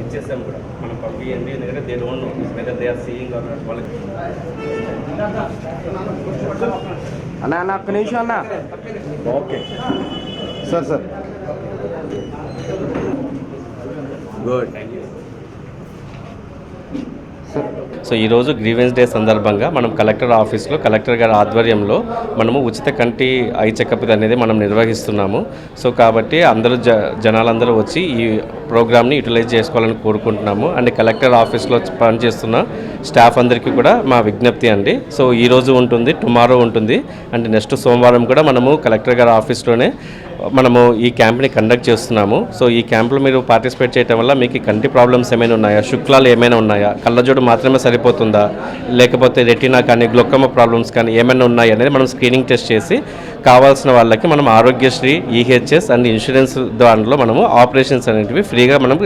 ఇచ్చేసాం కూడా మనం పంపించండి, ఎందుకంటే they don't know whether they are seeing or not. వాళ్ళకి
అన్న ఒక్క నిమిషం అన్న. Okay sir
good.
సో ఈరోజు గ్రీవెన్స్ డే సందర్భంగా మనం కలెక్టర్ ఆఫీస్లో కలెక్టర్ గారి ఆధ్వర్యంలో మనము ఉచిత కంటి ఐ చెకప్ అనేది మనం నిర్వహిస్తున్నాము. సో కాబట్టి అందరూ జనాలందరూ వచ్చి ఈ ప్రోగ్రామ్ని యూటిలైజ్ చేసుకోవాలని కోరుకుంటున్నాము. అండ్ కలెక్టర్ ఆఫీస్లో పనిచేస్తున్న స్టాఫ్ అందరికీ కూడా మా విజ్ఞప్తి అండి. సో ఈరోజు ఉంటుంది, టుమారో ఉంటుంది, అండ్ నెక్స్ట్ సోమవారం కూడా మనము కలెక్టర్ గారి ఆఫీస్లోనే మనము ఈ క్యాంప్ని కండక్ట్ చేస్తున్నాము. సో ఈ క్యాంప్లో మీరు పార్టిసిపేట్ చేయడం వల్ల మీకు కంటి ప్రాబ్లమ్స్ ఏమైనా ఉన్నాయా, శుక్లాలు ఏమైనా ఉన్నాయా, కళ్ళజోడు మాత్రమే సరిపోతుందా, లేకపోతే రెటీనా కానీ గ్లోకోమా ప్రాబ్లమ్స్ కానీ ఏమైనా ఉన్నాయా అనేది మనం స్క్రీనింగ్ టెస్ట్ చేసి కావాల్సిన వాళ్ళకి మనం ఆరోగ్యశ్రీ, ఈహెచ్ఎస్ అండ్ ఇన్సూరెన్స్ దాంట్లో మనము ఆపరేషన్స్ అనేటివి ఫ్రీగా మనం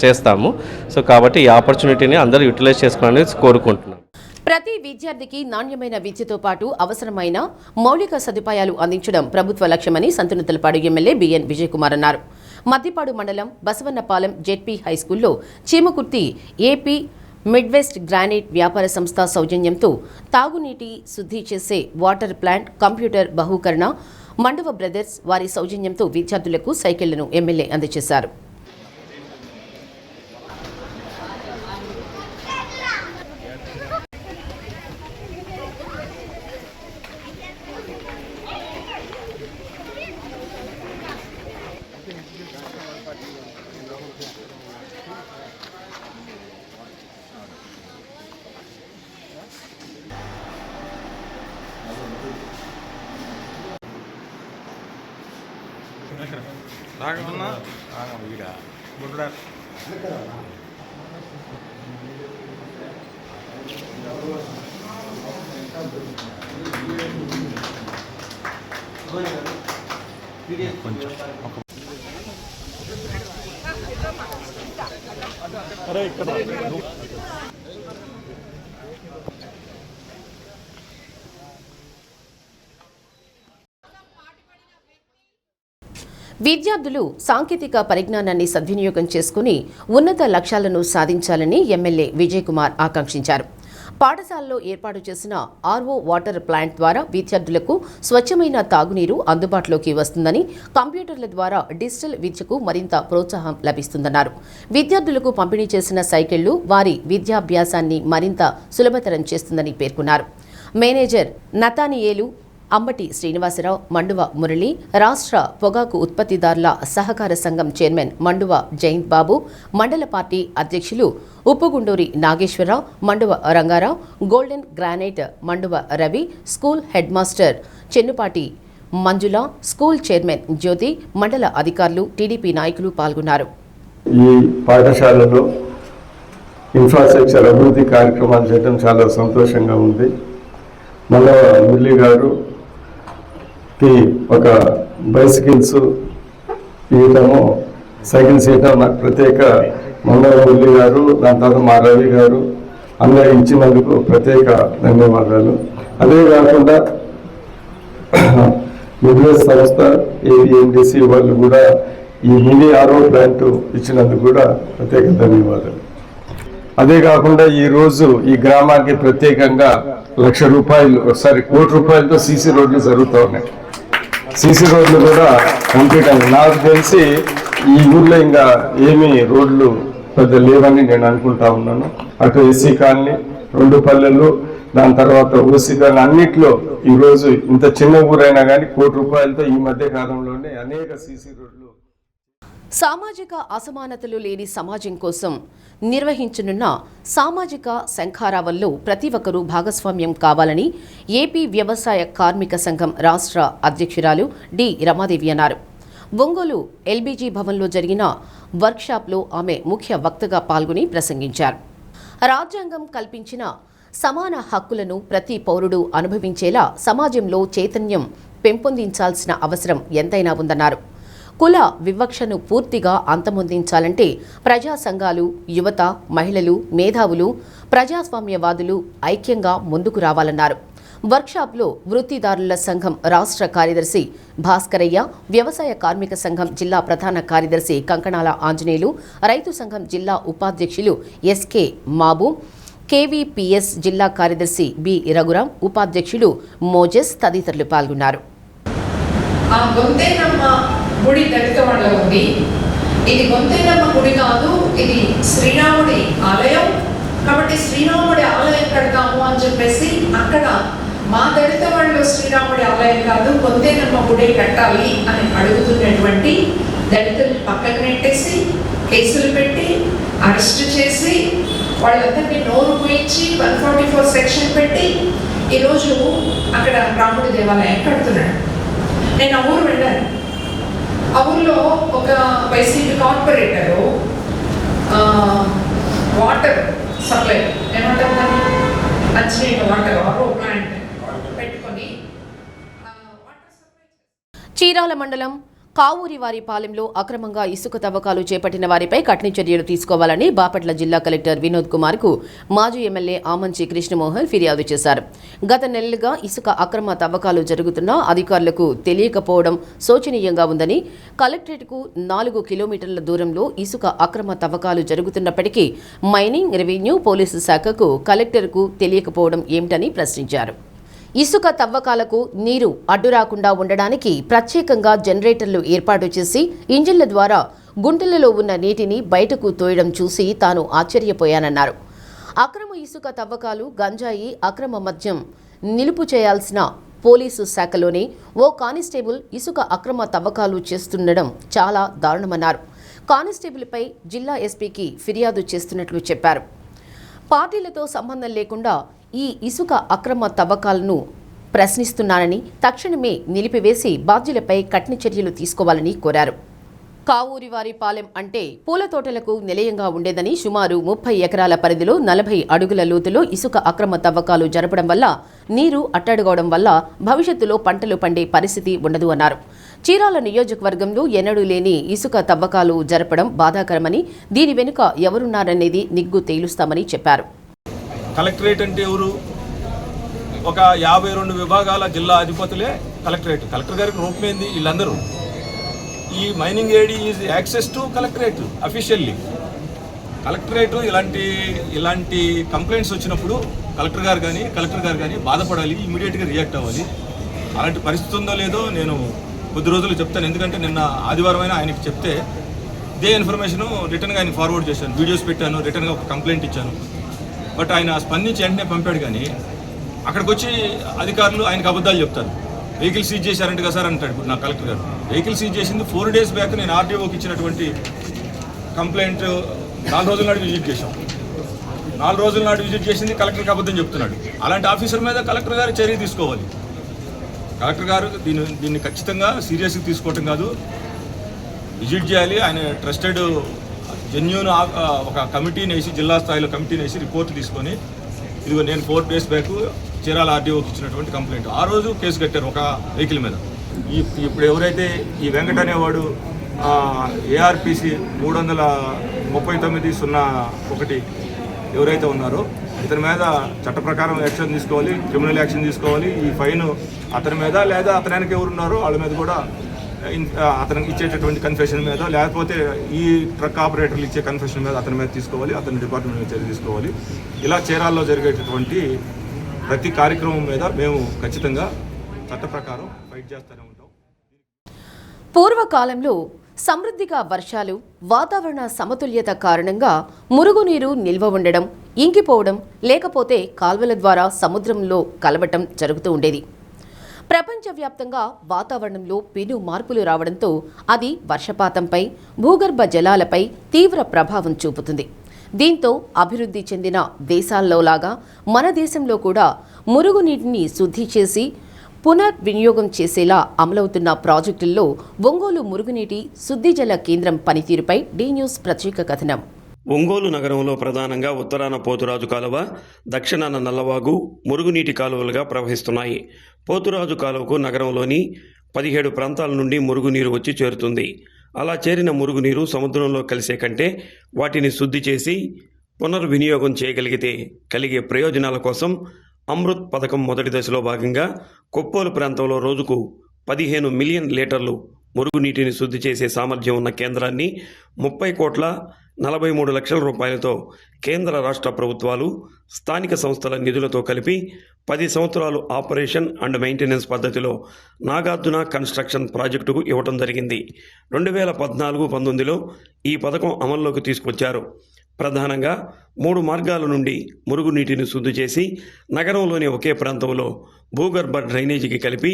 చేస్తాము. సో కాబట్టి ఈ ఆపర్చునిటీని అందరూ యూటిలైజ్ చేసుకోవాలని కోరుకుంటున్నాం.
ప్రతి విద్యార్థికి నాణ్యమైన విద్యతో పాటు అవసరమైన మౌలిక సదుపాయాలు అందించడం ప్రభుత్వ లక్ష్యమని సంతనూతలపాడు ఎమ్మెల్యే బిఎన్ విజయకుమార్ అన్నారు. మద్దిపాడు మండలం బసవన్నపాలెం జెడ్పీ హైస్కూల్లో చీమకుర్తి ఏపీ మిడ్వెస్ట్ గ్రానైట్ వ్యాపార సంస్థ సౌజన్యంతో తాగునీటి శుద్ధి చేసే వాటర్ ప్లాంట్, కంప్యూటర్ బహూకరణ, మండవ బ్రదర్స్ వారి సౌజన్యంతో విద్యార్థులకు సైకిళ్లను ఎమ్మెల్యే అందజేశారు. విద్యార్థులు సాంకేతిక పరిజ్ఞానాన్ని సద్వినియోగం చేసుకుని ఉన్నత లక్ష్యాలను సాధించాలని ఎమ్మెల్యే విజయకుమార్ ఆకాంక్షించారు. పాఠశాలలో ఏర్పాటు చేసిన ఆర్ఓ వాటర్ ప్లాంట్ ద్వారా విద్యార్థులకు స్వచ్ఛమైన తాగునీరు అందుబాటులోకి వస్తుందని, కంప్యూటర్ల ద్వారా డిజిటల్ విద్యకు మరింత ప్రోత్సాహం లభిస్తుందన్నారు. విద్యార్థులకు పంపిణీ చేసిన సైకిళ్లు వారి విద్యాభ్యాసాన్ని మరింత సులభతరం చేస్తుందని పేర్కొన్నారు. మేనేజర్ నతానియేలు, అంబటి శ్రీనివాసరావు, మండువ మురళి, రాష్ట్ర పొగాకు ఉత్పత్తిదారుల సహకార సంఘం చైర్మన్ మండువ జయంత్ బాబు, మండల పార్టీ అధ్యక్షులు Uppugunduri Nageswararao, Manduva Rangarao, golden granite Manduva Ravi, school head master Chennupati Manjula, school chairman Jyothi, మండల అధికారులు, టీడీపీ నాయకులు పాల్గొన్నారు.
ఈ పాఠశాలలో ఇన్ఫ్రాస్ట్రక్చర్ అభివృద్ధి కార్యక్రమాలు చేయడం చాలా సంతోషంగా ఉంది. మండవ మురళి గారు ఒక బైసికల్స్ ఇవ్వటము, సైకిల్స్ ఇవ్వటం నాకు ప్రత్యేక మంగళ మురళి గారు, దాని తర్వాత మా రవి గారు అందరూ ఇచ్చినందుకు ప్రత్యేక ధన్యవాదాలు. అదే కాకుండా మిడ్వేస్ సంస్థ ఏబిఎండిసి వాళ్ళు కూడా ఈ మినీ ఆర్ఓ ప్లాంట్ ఇచ్చినందుకు కూడా ప్రత్యేక ధన్యవాదాలు. అదే కాకుండా ఈరోజు ఈ గ్రామానికి ప్రత్యేకంగా ₹1,00,000 కోటి రూపాయలతో సీసీ రోడ్లు జరుగుతూ ఉన్నాయి. సీసీ రోడ్లు కూడా కంప్లీట్ అయింది. నాకు తెలిసి ఈ ఊర్లో ఇంకా ఏమీ రోడ్లు పెద్ద లేవని నేను అనుకుంటా ఉన్నాను. అటు ఎస్సీ కాలనీ, 2 పల్లెలు, దాని తర్వాత ఓసీ కాలనీ అన్నిట్లో ఈరోజు ఇంత చిన్న ఊరైనా కానీ ₹1,00,000 రూపాయలతో ఈ మధ్య కాలంలోనే అనేక సీసీ రోడ్లు.
సామాజిక అసమానతలు లేని సమాజం కోసం నిర్వహించనున్న సామాజిక శంఖారావంలో ప్రతి ఒక్కరూ భాగస్వామ్యం కావాలని ఏపీ వ్యవసాయ కార్మిక సంఘం రాష్ట్ర అధ్యక్షురాలు డి రమాదేవి అన్నారు. ఒంగోలు ఎల్బీజీ భవన్లో జరిగిన వర్క్షాప్లో ఆమె ముఖ్య వక్తగా పాల్గొని ప్రసంగించారు. రాజ్యాంగం కల్పించిన సమాన హక్కులను ప్రతి పౌరుడు అనుభవించేలా సమాజంలో చైతన్యం పెంపొందించాల్సిన అవసరం ఎంతైనా ఉందన్నారు. కుల వివక్షను పూర్తిగా అంతమొందించాలంటే ప్రజా సంఘాలు, యువత, మహిళలు, మేధావులు, ప్రజాస్వామ్యవాదులు ఐక్యంగా ముందుకు రావాలన్నారు. వర్క్షాప్లో వృత్తిదారుల సంఘం రాష్ట్ర కార్యదర్శి భాస్కరయ్య, వ్యవసాయ కార్మిక సంఘం జిల్లా ప్రధాన కార్యదర్శి కంకణాల ఆంజనేయులు, రైతు సంఘం జిల్లా ఉపాధ్యక్షులు ఎస్కే మాబు, కేవీపీఎస్ జిల్లా కార్యదర్శి బి రఘురాం, ఉపాధ్యక్షులు మోజెస్ తదితరులు పాల్గొన్నారు.
గుడి దళిత వాళ్ళ ఉంది. ఇది గొంతేనమ్మ గుడి కాదు, ఇది శ్రీరాముడి ఆలయం. కాబట్టి శ్రీరాముడి ఆలయం కడతాము అని చెప్పేసి అక్కడ మా దళిత వాళ్ళు శ్రీరాముడి ఆలయం కాదు గొంతేనమ్మ గుడి కట్టాలి అని అడుగుతున్నటువంటి దళితుల్ని పక్కకు నెట్టేసి కేసులు పెట్టి అరెస్ట్ చేసి వాళ్ళందరినీ నోరు పోయించి 144 సెక్షన్ పెట్టి ఈరోజు అక్కడ రాముడి దేవాలయం కడుతున్నాడు. నేను ఆ ఊరు వెళ్ళాను. ఆ ఊళ్ళో ఒక వైసీపీ కార్పొరేటరు వాటర్ సప్లై ఏమంటారు దాన్ని, మంచినీళ్ళ వాటర్ ఆర్ఓ ప్లాంట్ పెట్టుకొని
చీరాల మండలం కావూరివారిపాలెంలో అక్రమంగా ఇసుక తవ్వకాలు చేపట్టిన వారిపై కఠిన చర్యలు తీసుకోవాలని బాపట్ల జిల్లా కలెక్టర్ వినోద్ కుమార్ కు మాజీ ఎమ్మెల్యే ఆమంచి కృష్ణమోహన్ ఫిర్యాదు చేశారు. గత నెలలుగా ఇసుక అక్రమ తవ్వకాలు జరుగుతున్నా అధికారులకు తెలియకపోవడం శోచనీయంగా ఉందని, కలెక్టరేట్కు 4 కిలోమీటర్ల దూరంలో ఇసుక అక్రమ తవ్వకాలు జరుగుతున్నప్పటికీ మైనింగ్, రెవెన్యూ, పోలీసు శాఖకు కలెక్టర్కు తెలియకపోవడం ఏమిటని ప్రశ్నించారు. ఇసుక తవ్వకాలకు నీరు అడ్డురాకుండా ఉండడానికి ప్రత్యేకంగా జనరేటర్లు ఏర్పాటు చేసి ఇంజిన్ల ద్వారా గుంటలలో ఉన్న నీటిని బయటకు తోయడం చూసి తాను ఆశ్చర్యపోయానన్నారు. అక్రమ ఇసుక తవ్వకాలు, గంజాయి, అక్రమ మద్యం నిలుపు చేయాల్సిన పోలీసు శాఖలోనే ఓ కానిస్టేబుల్ ఇసుక అక్రమ తవ్వకాలు చేస్తుండడం చాలా దారుణమన్నారు. కానిస్టేబుల్పై జిల్లా ఎస్పీకి ఫిర్యాదు చేస్తున్నట్లు చెప్పారు. పార్టీలతో సంబంధం లేకుండా ఈ ఇసుక అక్రమ తవ్వకాలను ప్రశ్నిస్తున్నానని, తక్షణమే నిలిపివేసి బాధ్యులపై కఠిన చర్యలు తీసుకోవాలని కోరారు. కావూరివారిపాలెం అంటే పూల తోటలకు నిలయంగా ఉండేదని, సుమారు 30 ఎకరాల పరిధిలో 40 అడుగుల లోతులో ఇసుక అక్రమ తవ్వకాలు జరపడం వల్ల నీరు అట్టడుగవడం వల్ల భవిష్యత్తులో పంటలు పండే పరిస్థితి ఉండదు అన్నారు. చీరాల నియోజకవర్గంలో ఎన్నడూ లేని ఇసుక తవ్వకాలు జరపడం బాధాకరమని, దీని వెనుక ఎవరున్నారనేది నిగ్గు తేలుస్తామని చెప్పారు.
కలెక్టరేట్ అంటే ఎవరు? ఒక 52 విభాగాల జిల్లా అధిపతులే కలెక్టరేట్. కలెక్టర్ గారికి రూపమైంది వీళ్ళందరూ. ఈ mining AD is access to collectorate officially. Collectorate ఇలాంటి కంప్లైంట్స్ వచ్చినప్పుడు కలెక్టర్ గారు కానీ బాధపడాలి, ఇమీడియట్గా రియాక్ట్ అవ్వాలి. అలాంటి పరిస్థితి ఉందో లేదో నేను కొద్ది రోజులు చెప్తాను. ఎందుకంటే నిన్న ఆదివారం అయినా ఆయనకి చెప్తే ఇదే ఇన్ఫర్మేషన్ రిటర్న్గా ఆయన ఫార్వర్డ్ చేశాను, వీడియోస్ పెట్టాను, రిటర్న్గా ఒక కంప్లైంట్ ఇచ్చాను. బట్ ఆయన స్పందించి వెంటనే పంపాడు. కానీ అక్కడికి వచ్చి అధికారులు ఆయనకు అబద్ధాలు చెప్తారు. వెహికల్ సీజ్ చేశారంట కదా సార్ అంటాడు. ఇప్పుడు నా కలెక్టర్ గారు వెహికల్ సీజ్ చేసింది 4 days బ్యాక్. నేను ఆర్డీఓకి ఇచ్చినటువంటి కంప్లైంట్ 4 రోజుల నాడు విజిట్ చేశాం. 4 రోజుల నాడు విజిట్ చేసింది కలెక్టర్కి అబద్ధం చెప్తున్నాడు. అలాంటి ఆఫీసర్ మీద కలెక్టర్ గారు చర్య తీసుకోవాలి. కలెక్టర్ గారు దీన్ని ఖచ్చితంగా సీరియస్గా తీసుకోవటం కాదు, విజిట్ చేయాలి. ఆయన ట్రస్టెడ్ జెన్యూన్ ఒక కమిటీని వేసి, జిల్లా స్థాయిలో కమిటీని వేసి రిపోర్ట్ తీసుకొని, ఇదిగో నేను 4 days బ్యాక్ చీరాల ఆర్డీఓకి ఇచ్చినటువంటి కంప్లైంట్, ఆ రోజు కేసు కట్టారు ఒక వెహికల్ మీద. ఇప్పుడు ఎవరైతే ఈ వెంకట అనేవాడు ARPC 300 3901 ఎవరైతే ఉన్నారో ఇతని మీద చట్ట ప్రకారం యాక్షన్ తీసుకోవాలి, క్రిమినల్ యాక్షన్ తీసుకోవాలి. ఈ ఫైన్ అతని మీద లేదా అతనికి ఎవరున్నారో వాళ్ళ మీద కూడా అతనికి ఇచ్చేటటువంటి కన్ఫెషన్ మీద, లేకపోతే ఈ ట్రక్ ఆపరేటర్లు ఇచ్చే కన్ఫెషన్ మీద అతని మీద తీసుకోవాలి, అతని డిపార్ట్మెంట్ మీద చర్య తీసుకోవాలి. ఇలా చీరాల్లో జరిగేటటువంటి ప్రతి కార్యక్రమం మీద మేము ఖచ్చితంగా చట్ట ప్రకారం ఫైట్ చేస్తూనే ఉంటాం.
పూర్వకాలంలో సమృద్ధిగా వర్షాలు, వాతావరణ సమతుల్యత కారణంగా మురుగునీరు నిల్వ ఉండడం, ఇంకిపోవడం, లేకపోతే కాల్వల ద్వారా సముద్రంలో కలవటం జరుగుతూ ఉండేది. ప్రపంచవ్యాప్తంగా వాతావరణంలో పెను మార్పులు రావడంతో అది వర్షపాతంపై, భూగర్భ జలాలపై తీవ్ర ప్రభావం చూపుతుంది. దీంతో అభివృద్ధి చెందిన దేశాల్లోలాగా మన దేశంలో కూడా మురుగునీటిని శుద్ధి చేసి పునర్వినియోగం చేసేలా అమలవుతున్న ప్రాజెక్టుల్లో ఒంగోలు మురుగునీటి శుద్ధి జల కేంద్రం పనితీరుపై డి న్యూస్ ప్రత్యేక కథనం.
ఒంగోలు నగరంలో ప్రధానంగా ఉత్తరాన పోతురాజు కాలువ, దక్షిణాన నల్లవాగు మురుగునీటి కాలువలుగా ప్రవహిస్తున్నాయి. పోతురాజు కాలువకు నగరంలోని 17 ప్రాంతాల నుండి మురుగునీరు వచ్చి చేరుతుంది. అలా చేరిన మురుగునీరు సముద్రంలో కలిసే కంటే వాటిని శుద్ధి చేసి పునర్వినియోగం చేయగలిగితే కలిగే ప్రయోజనాల కోసం అమృత్ పథకం మొదటి దశలో భాగంగా కొప్పోలు ప్రాంతంలో రోజుకు 15 మిలియన్ లీటర్లు మురుగునీటిని శుద్ధి చేసే సామర్థ్యం ఉన్న కేంద్రాన్ని 30,43,00,000 రూపాయలతో కేంద్ర రాష్ట్ర ప్రభుత్వాలు, స్థానిక సంస్థల నిధులతో కలిపి 10 సంవత్సరాలు ఆపరేషన్ అండ్ మెయింటెనెన్స్ పద్ధతిలో నాగార్జున కన్స్ట్రక్షన్ ప్రాజెక్టుకు ఇవ్వడం జరిగింది. 2014-19లో ఈ పథకం అమల్లోకి తీసుకొచ్చారు. ప్రధానంగా 3 మార్గాల నుండి మురుగునీటిని శుద్ధి చేసి నగరంలోని ఒకే ప్రాంతంలో భూగర్భ డ్రైనేజీకి కలిపి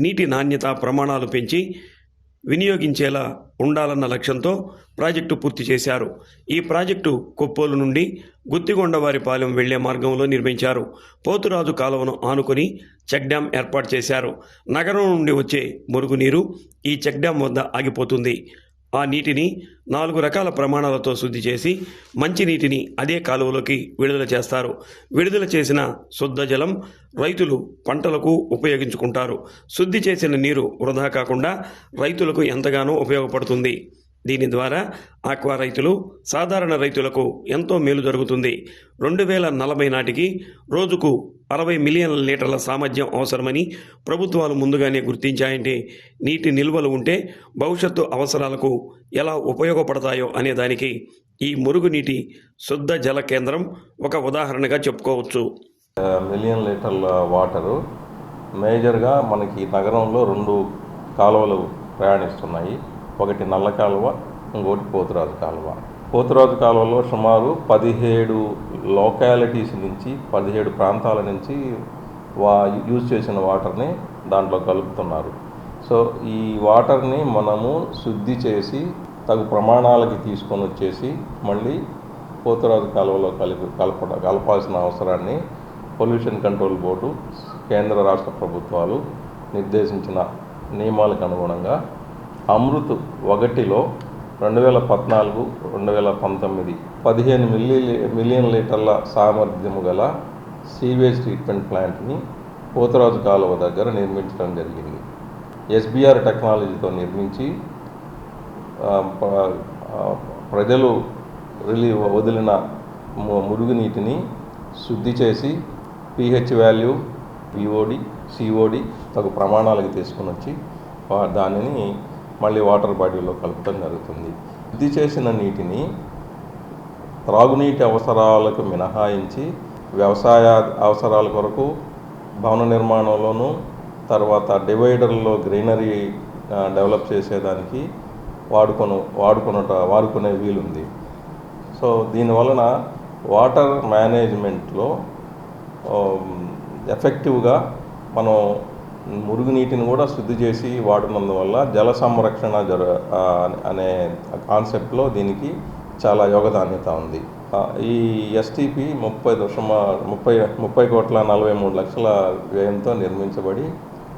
నీటి నాణ్యత ప్రమాణాలు పెంచి వినియోగించేలా ఉండాలన్న లక్ష్యంతో ప్రాజెక్టు పూర్తి చేశారు. ఈ ప్రాజెక్టు కొప్పోలు నుండి గుత్తిగొండవారిపాలెం వెళ్లే మార్గంలో నిర్మించారు. పోతురాజు కాలువను ఆనుకొని చెక్ డ్యాం ఏర్పాటు చేశారు. నగరం నుండి వచ్చే మురుగునీరు ఈ చెక్ డ్యాం వద్ద ఆగిపోతుంది. ఆ నీటిని 4 రకాల ప్రమాణాలతో శుద్ధి చేసి మంచినీటిని అదే కాలువలోకి విడుదల చేస్తారు. విడుదల చేసిన శుద్ధ జలం రైతులు పంటలకు ఉపయోగించుకుంటారు. శుద్ధి చేసిన నీరు వృధా కాకుండా రైతులకు ఎంతగానో ఉపయోగపడుతుంది. దీని ద్వారా ఆక్వా రైతులు, సాధారణ రైతులకు ఎంతో మేలు జరుగుతుంది. 2040 నాటికి రోజుకు 60 మిలియన్ల లీటర్ల సామర్థ్యం అవసరమని ప్రభుత్వాలు ముందుగానే గుర్తించాయంటే నీటి నిల్వలు ఉంటే భవిష్యత్తు అవసరాలకు ఎలా ఉపయోగపడతాయో అనే దానికి ఈ మురుగునీటి శుద్ధ జల కేంద్రం ఒక ఉదాహరణగా చెప్పుకోవచ్చు.
మిలియన్ లీటర్ల వాటరు మేజర్గా మనకి నగరంలో 2 కాలువలు ప్రయాణిస్తున్నాయి. ఒకటి నల్ల కాలువ, ఇంకోటి పోతురాజు కాలువ. పోతురాజు కాలువలో సుమారు 17 లొకాలిటీస్ నుంచి 17 ప్రాంతాల నుంచి యూజ్ చేసిన వాటర్ని దాంట్లో కలుపుతున్నారు. సో ఈ వాటర్ని మనము శుద్ధి చేసి తగు ప్రమాణాలకి తీసుకొని వచ్చేసి మళ్ళీ పోతురాజు కాలువలో కలపాల్సిన అవసరాన్ని పొల్యూషన్ కంట్రోల్ బోర్డు, కేంద్ర రాష్ట్ర ప్రభుత్వాలు నిర్దేశించిన నియమాలకు అనుగుణంగా అమృత్ 1లో 2014-2019 15 మిలియన్ లీటర్ల సామర్థ్యము గల సీవేజ్ ట్రీట్మెంట్ ప్లాంట్ని పోతురాజు కాలువ దగ్గర నిర్మించడం జరిగింది. ఎస్బీఆర్ టెక్నాలజీతో నిర్మించి ప్రజలు వదిలిన మురుగునీటిని శుద్ధి చేసి pH వాల్యూ, BOD, COD తగు ప్రమాణాలకు తీసుకుని వచ్చి దానిని మళ్ళీ వాటర్ బాడీలో కలపడం జరుగుతుంది. శుద్ధి చేసిన నీటిని త్రాగునీటి అవసరాలకు మినహాయించి వ్యవసాయ అవసరాల కొరకు, భవన నిర్మాణంలోనూ, తర్వాత డివైడర్లో గ్రీనరీ డెవలప్ చేసేదానికి వాడుకునే వీలుంది. సో దీనివలన వాటర్ మేనేజ్మెంట్లో ఎఫెక్టివ్గా మనం మురుగునీటిని కూడా శుద్ధి చేసి వాడినందువల్ల జల సంరక్షణ అనే కాన్సెప్ట్లో దీనికి చాలా యోగదాన్యత ఉంది. ఈ ఎస్టీపీ 30,43,43,00,000 వ్యయంతో నిర్మించబడి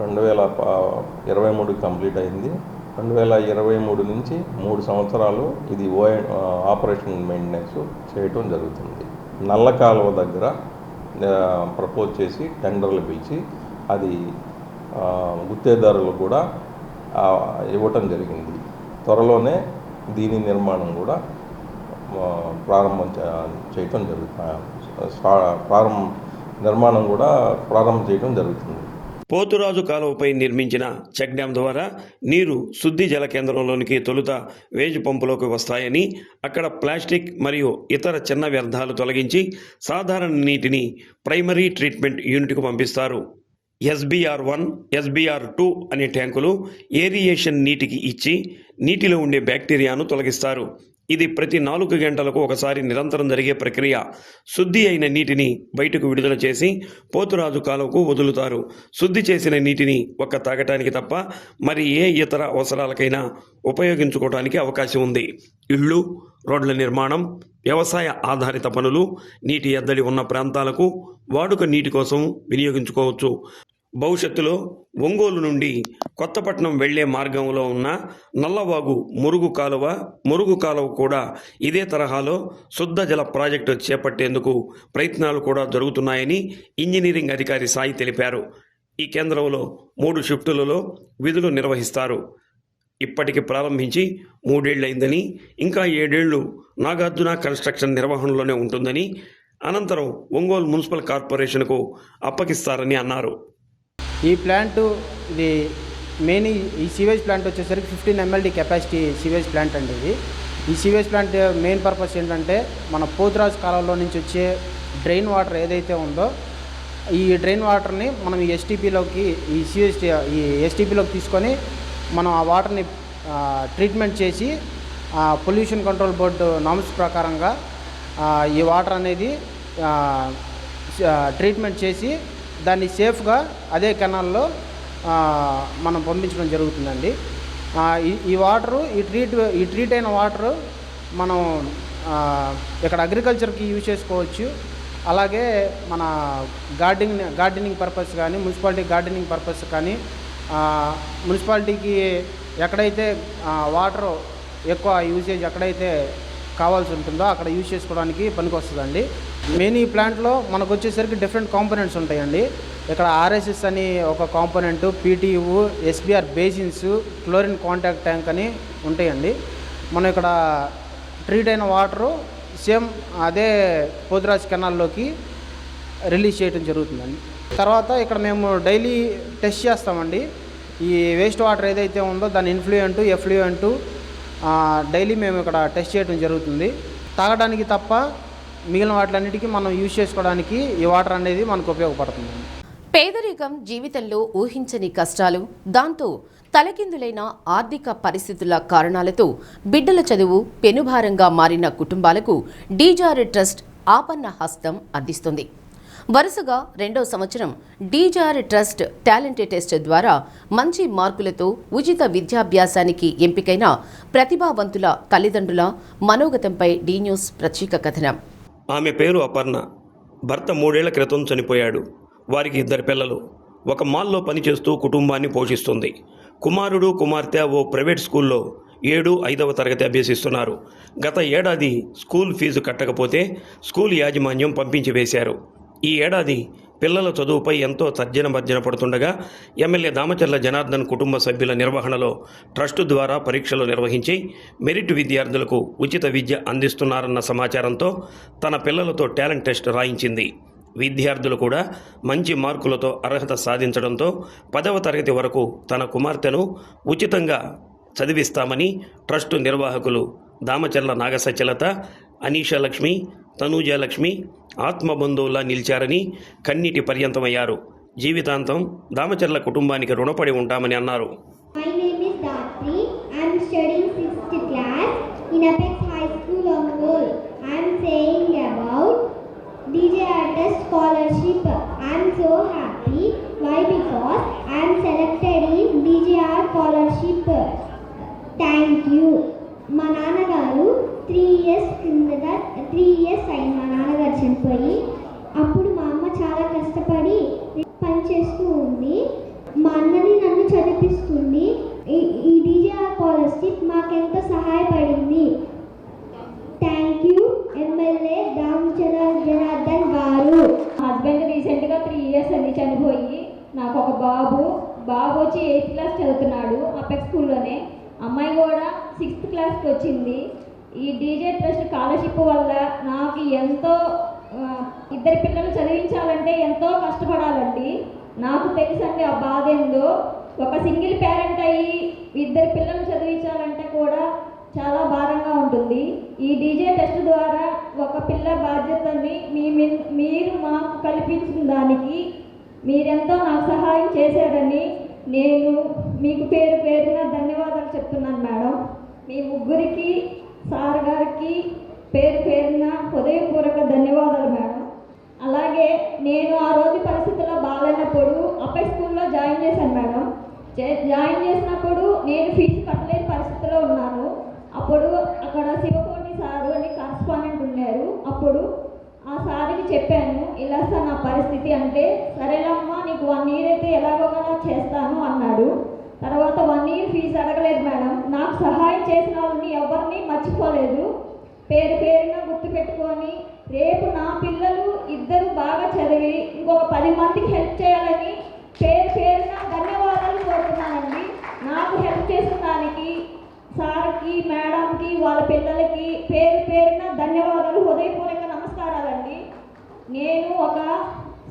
2023 కంప్లీట్ అయింది. 2023 నుంచి 3 సంవత్సరాలు ఇది ఆపరేషన్ మెయింటెనెన్స్ చేయటం జరుగుతుంది. నల్ల కాలువ దగ్గర ప్రపోజ్ చేసి టెండర్లు పిలిచి అది గుత్తేదారులు కూడా ఇవ్వటం జరిగింది. త్వరలోనే దీని నిర్మాణం కూడా ప్రారంభం చేయటం జరుగుతుంది. నిర్మాణం కూడా ప్రారంభం చేయడం జరుగుతుంది.
పోతురాజు కాలువపై నిర్మించిన చెక్ డ్యాం ద్వారా నీరు శుద్ధి జల కేంద్రంలోనికి తొలుత వేజు పంపులోకి వస్తాయని, అక్కడ ప్లాస్టిక్ మరియు ఇతర చిన్న వ్యర్థాలు తొలగించి సాధారణ నీటిని ప్రైమరీ ట్రీట్మెంట్ యూనిట్కు పంపిస్తారు. SBR1, SBR2 అనే ట్యాంకులు ఏరియేషన్ నీటికి ఇచ్చి నీటిలో ఉండే బ్యాక్టీరియాను తొలగిస్తారు. ఇది ప్రతి 4 గంటలకు ఒకసారి నిరంతరం జరిగే ప్రక్రియ. శుద్ధి అయిన నీటిని బయటకు విడుదల చేసి పోతురాజు కాలువకు వదులుతారు. శుద్ధి చేసిన నీటిని ఒక్క తాగటానికి తప్ప మరి ఏ ఇతర అవసరాలకైనా ఉపయోగించుకోవడానికి అవకాశం ఉంది. ఇళ్ళు, రోడ్ల నిర్మాణం, వ్యవసాయ ఆధారిత పనులు, నీటి ఎద్దడి ఉన్న ప్రాంతాలకు వాడుక నీటి కోసం వినియోగించుకోవచ్చు. భవిష్యత్తులో ఒంగోలు నుండి కొత్తపట్నం వెళ్లే మార్గంలో ఉన్న నల్లవాగు మురుగు కాలువ కూడా ఇదే తరహాలో శుద్ధ జల ప్రాజెక్టు చేపట్టేందుకు ప్రయత్నాలు కూడా జరుగుతున్నాయని ఇంజనీరింగ్ అధికారి సాయి తెలిపారు. ఈ కేంద్రంలో 3 షిఫ్టులలో విధులు నిర్వహిస్తారు. ఇప్పటికి ప్రారంభించి 3 ఏళ్లైందని, ఇంకా 7 ఏళ్లు నాగార్జున కన్స్ట్రక్షన్ నిర్వహణలోనే ఉంటుందని, అనంతరం ఒంగోలు మున్సిపల్ కార్పొరేషన్కు అప్పగిస్తారని అన్నారు.
ఈ ప్లాంటు ఇది మెయిన్ ఈ సీవేజ్ ప్లాంట్ వచ్చేసరికి 15 MLD కెపాసిటీ సీవేజ్ ప్లాంట్ అండి. ఈ సీవేజ్ ప్లాంట్ మెయిన్ పర్పస్ ఏంటంటే మన పోతురాజు కాలంలో నుంచి వచ్చే డ్రైన్ వాటర్ ఏదైతే ఉందో ఈ డ్రైన్ వాటర్ని మనం ఈ ఎస్టీపీలోకి తీసుకొని మనం ఆ వాటర్ని ట్రీట్మెంట్ చేసి పొల్యూషన్ కంట్రోల్ బోర్డు నామ్స్ ప్రకారంగా ఈ వాటర్ అనేది ట్రీట్మెంట్ చేసి దాన్ని సేఫ్గా అదే కెనాల్లో మనం పంపించడం జరుగుతుందండి. ఈ వాటరు ఈ ట్రీట్ అయిన వాటరు మనం ఇక్కడ అగ్రికల్చర్కి యూజ్ చేసుకోవచ్చు. అలాగే మన గార్డెనింగ్ పర్పస్ కానీ, మున్సిపాలిటీ గార్డెనింగ్ పర్పస్ కానీ, మున్సిపాలిటీకి ఎక్కడైతే వాటర్ ఎక్కువ యూసేజ్ ఎక్కడైతే కావాల్సి ఉంటుందో అక్కడ యూజ్ చేసుకోవడానికి పనికి వస్తుందండి. మెయిన్ ఈ ప్లాంట్లో మనకు వచ్చేసరికి డిఫరెంట్ కాంపోనెంట్స్ ఉంటాయండి. ఇక్కడ RSS అని ఒక component, PTU, SBR basins, chlorine contact tank అని ఉంటాయండి. మనం ఇక్కడ ట్రీట్ అయిన వాటరు సేమ్ అదే పోతురాజు కెనాల్లోకి రిలీజ్ చేయడం జరుగుతుందండి. తర్వాత ఇక్కడ మేము డైలీ టెస్ట్ చేస్తామండి. ఈ వేస్ట్ వాటర్ ఏదైతే ఉందో దాని ఇన్ఫ్లూయెంట్, ఎఫ్లూయెంట్ డైలీ మేము ఇక్కడ టెస్ట్ చేయడం జరుగుతుంది. తాగడానికి తప్ప మిగిలిన వాటిలన్నిటికీ మనం యూజ్ చేసుకోవడానికి ఈ వాటర్ అనేది మనకు ఉపయోగపడుతుంది.
పేదరికం, జీవితంలో ఊహించని కష్టాలు, దాంతో తలకిందులైన ఆర్థిక పరిస్థితుల కారణాలతో బిడ్డల చదువు పెనుభారంగా మారిన కుటుంబాలకు డీజీఆర్ ట్రస్ట్ ఆపన్న హస్తం అందిస్తుంది. వరుసగా 2వ సంవత్సరం డీజీఆర్ ట్రస్ట్ టాలెంట్ టెస్ట్ ద్వారా మంచి మార్కులతో ఉచిత విద్యాభ్యాసానికి ఎంపికైన ప్రతిభావంతుల తల్లిదండ్రుల మనోగతంపై డి న్యూస్ ప్రత్యేక కథనం.
ఆమె పేరు అపర్ణ. భర్త 3 ఏళ్ల క్రితం చనిపోయాడు. వారికి 2 పిల్లలు. ఒక మాల్లో పనిచేస్తూ కుటుంబాన్ని పోషిస్తుంది. కుమారుడు, కుమార్తె ఓ ప్రైవేట్ స్కూల్లో 7, 5వ తరగతి అభ్యసిస్తున్నారు. గత ఏడాది స్కూల్ ఫీజు కట్టకపోతే స్కూల్ యాజమాన్యం పంపించి వేశారు. ఈ ఏడాది పిల్లల చదువుపై ఎంతో తర్జన పడుతుండగా ఎమ్మెల్యే దామచర్ల జనార్దన్ కుటుంబ సభ్యుల నిర్వహణలో ట్రస్టు ద్వారా పరీక్షలు నిర్వహించి మెరిట్ విద్యార్థులకు ఉచిత విద్య అందిస్తున్నారన్న సమాచారంతో తన పిల్లలతో టాలెంట్ టెస్ట్ రాయించింది. విద్యార్థులు కూడా మంచి మార్కులతో అర్హత సాధించడంతో 10వ తరగతి వరకు తన కుమార్తెను ఉచితంగా చదివిస్తామని ట్రస్టు నిర్వాహకులు దామచర్ల నాగసత్యలత, అనీషాలక్ష్మి, తనూజాలక్ష్మి ఆత్మబంధువులా నిలిచారని కన్నీటి పర్యంతమయ్యారు. జీవితాంతం దామచర్ల కుటుంబానికి రుణపడి ఉంటామని అన్నారు.
My name is Dhatri. I am studying 6th class in Apex High School, Ongole. I am saying about DJR Test scholarship. I am so happy. Why? Because I am selected in DJR scholarship. Thank you. మా నాన్నగారు 3 years అయింది మా నాన్నగారు చనిపోయి. అప్పుడు మా అమ్మ చాలా కష్టపడి పని చేస్తూ ఉంది. మా అన్నని నన్ను చదివిస్తుంది. ఈ డీజీఆర్ స్కాలర్షిప్ మాకెంతో సహాయపడింది. Thank you MLA Damacharla Janardhan గారు.
హస్బెండ్ రీసెంట్గా 3 years అండి చనిపోయి. నాకు ఒక బాబు వచ్చి 8th క్లాస్ చదువుతున్నాడు అపెక్స్ స్కూల్లోనే. అమ్మాయి కూడా 6th క్లాస్కి వచ్చింది. ఈ డీజే ట్రస్ట్ స్కాలర్షిప్ వల్ల నాకు ఎంతో ఇద్దరు పిల్లలు చదివించాలంటే ఎంతో కష్టపడాలండి. నాకు తెలుసండి ఆ బాధ ఏందో. ఒక సింగిల్ పేరెంట్ అయ్యి ఇద్దరు పిల్లలు చదివించాలంటే కూడా చాలా భారంగా ఉంటుంది. ఈ డీజే టెస్ట్ ద్వారా ఒక పిల్ల బాధ్యతని మీరు మాకు కల్పించిన దానికి మీరెంతో నాకు సహాయం చేశారని నేను మీకు పేరు పేరున ధన్యవాదాలు చెప్తున్నాను మేడం. మీ ముగ్గురికి, సార్ గారికి పేరు పేరున హృదయపూర్వక ధన్యవాదాలు మేడం. అలాగే నేను ఆ రోజు పరిస్థితుల్లో బాగాలేనప్పుడు అప్పై స్కూల్లో జాయిన్ చేశాను మేడం. జాయిన్ చేసినప్పుడు నేను ఫీజు కట్టలేని పరిస్థితిలో ఉన్నాను. అప్పుడు అక్కడ శివకోటి సారు అని కరస్పాండెంట్ ఉన్నారు. అప్పుడు ఆ సార్కి చెప్పాను, ఇలా సార్ నా పరిస్థితి అంటే, సరేలమ్మా నీకు 1 year అయితే ఎలాగోలా చేస్తాను అన్నాడు. తర్వాత 1 year ఫీజు అడగలేదు మేడం. నాకు సహాయం చేసిన వాళ్ళని ఎవరిని మర్చిపోలేదు. పేరు పేరున గుర్తుపెట్టుకొని రేపు నా పిల్లలు ఇద్దరు బాగా చదివి ఇంకొక 10 మందికి హెల్ప్ చేయాలని పేరు పేరున ధన్యవాదాలు కోరుతున్నానండి. నాకు హెల్ప్ చేసిన దానికి సార్కి, మేడంకి, వాళ్ళ పిల్లలకి పేరు పేరున ధన్యవాదాలు, హృదయపూర్వక నమస్కారాలండి. నేను ఒక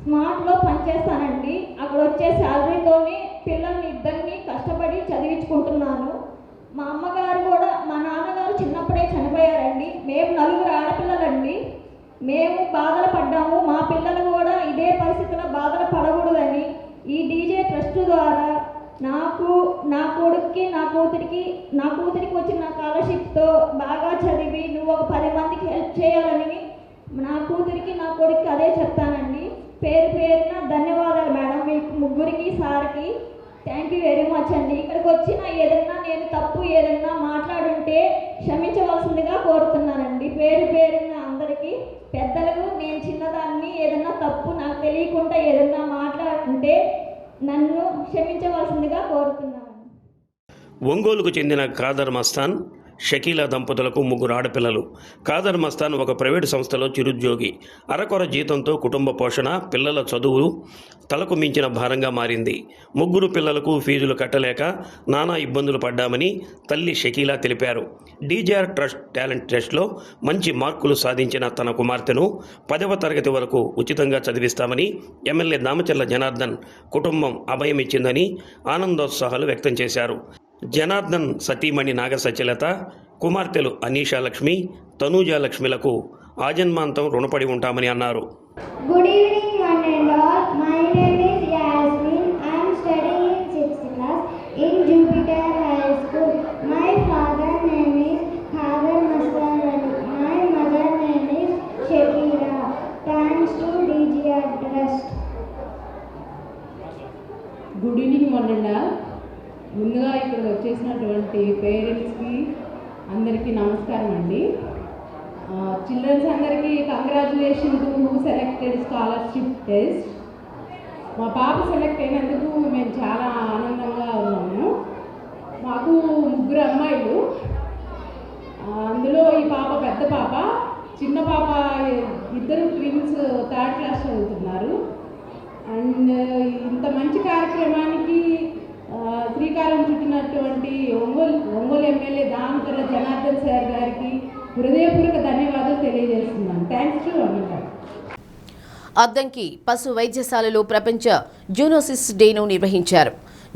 స్మార్ట్లో పనిచేస్తానండి. అక్కడ వచ్చే శాలరీతోనే పిల్లల్ని ఇద్దరిని కష్టపడి చదివించుకుంటున్నాను. మా అమ్మగారు కూడా, మా నాన్నగారు చిన్నప్పుడే చనిపోయారండి. మేము 4 ఆడపిల్లలండి. మేము బాధలు పడ్డాము. మా పిల్లలు కూడా ఇదే పరిస్థితిలో బాధలు పడకూడదని ఈ డీజే ట్రస్ట్ ద్వారా నాకు, నా కొడుక్కి, నా కూతురికి వచ్చిన స్కాలర్షిప్తో బాగా చదివి నువ్వు ఒక 10 మందికి హెల్ప్ చేయాలని నా కూతురికి, నా కొడుక్కి అదే చెప్తానండి. పేరు పేరున ధన్యవాదాలు మేడం. మీకు ముగ్గురికి, సార్కి థ్యాంక్ యూ వెరీ మచ్ అండి. ఇక్కడికి వచ్చిన ఏదన్నా నేను తప్పు ఏదన్నా మాట్లాడుంటే క్షమించవలసిందిగా కోరుతున్నానండి. పేరు పేరున అందరికీ పెద్దలకు నేను చిన్నదాన్ని, ఏదన్నా తప్పు నాకు తెలియకుండా ఏదన్నా మాట్లాడుంటే నన్ను క్షమించవలసిందిగా కోరుతున్నాను.
ఒంగోలుకు చెందిన ఖాదర్ మస్తాన్, షకీలా దంపతులకు 3 ఆడపిల్లలు. ఖాదర్ మస్తాన్ ఒక ప్రైవేటు సంస్థలో చిరుద్యోగి. అరకొర జీతంతో కుటుంబ పోషణ, పిల్లల చదువు తలకు మించిన భారంగా మారింది. 3 పిల్లలకు ఫీజులు కట్టలేక నానా ఇబ్బందులు పడ్డామని తల్లి షకీలా తెలిపారు. డీజేఆర్ ట్రస్ట్ టాలెంట్ టెస్ట్లో మంచి మార్కులు సాధించిన తన కుమార్తెను 10వ తరగతి వరకు ఉచితంగా చదివిస్తామని ఎమ్మెల్యే దామచర్ల జనార్దన్ కుటుంబం అభయం ఇచ్చిందని ఆనందోత్సాహాలు వ్యక్తం చేశారు. జనార్దన్ సతీమణి నాగసత్యలత, కుమార్తెలు అనీషా లక్ష్మి, తనూజా లక్ష్మిలకు ఆజన్మాంతం రుణపడి ఉంటామని అన్నారు.
Good evening one and all. My name is Yasmin. I am studying in 6th class in Jupiter High School. My father name is Khadar Mastan. My mother name is Shakira. Thanks to DGR Trust.
Good evening one and all. ముందుగా ఇక్కడ వచ్చేసినటువంటి పేరెంట్స్కి అందరికీ నమస్కారం అండి. Children's అందరికీ congratulation to who selected scholarship test. మా పాప సెలెక్ట్ అయినందుకు మేము చాలా ఆనందంగా ఉన్నాము. మాకు 3 అమ్మాయిలు. అందులో ఈ పాప పెద్ద పాప, చిన్న పాప, 2 ట్విన్స్ 3rd క్లాస్ చదువుతున్నారు. అండ్ ఇంత మంచి కార్యక్రమానికి శ్రీకారం చుట్టినటువంటి ఒంగోలు ఎమ్మెల్యే దామచర్ల జనార్దన్ సార్ గారికి హృదయపూర్వక ధన్యవాదాలు తెలియజేస్తున్నాను. Thanks to Amitabh.
అద్దంకి పశు వైద్యశాలలో ప్రపంచ జూనోసిస్ డేను నిర్వహించారు.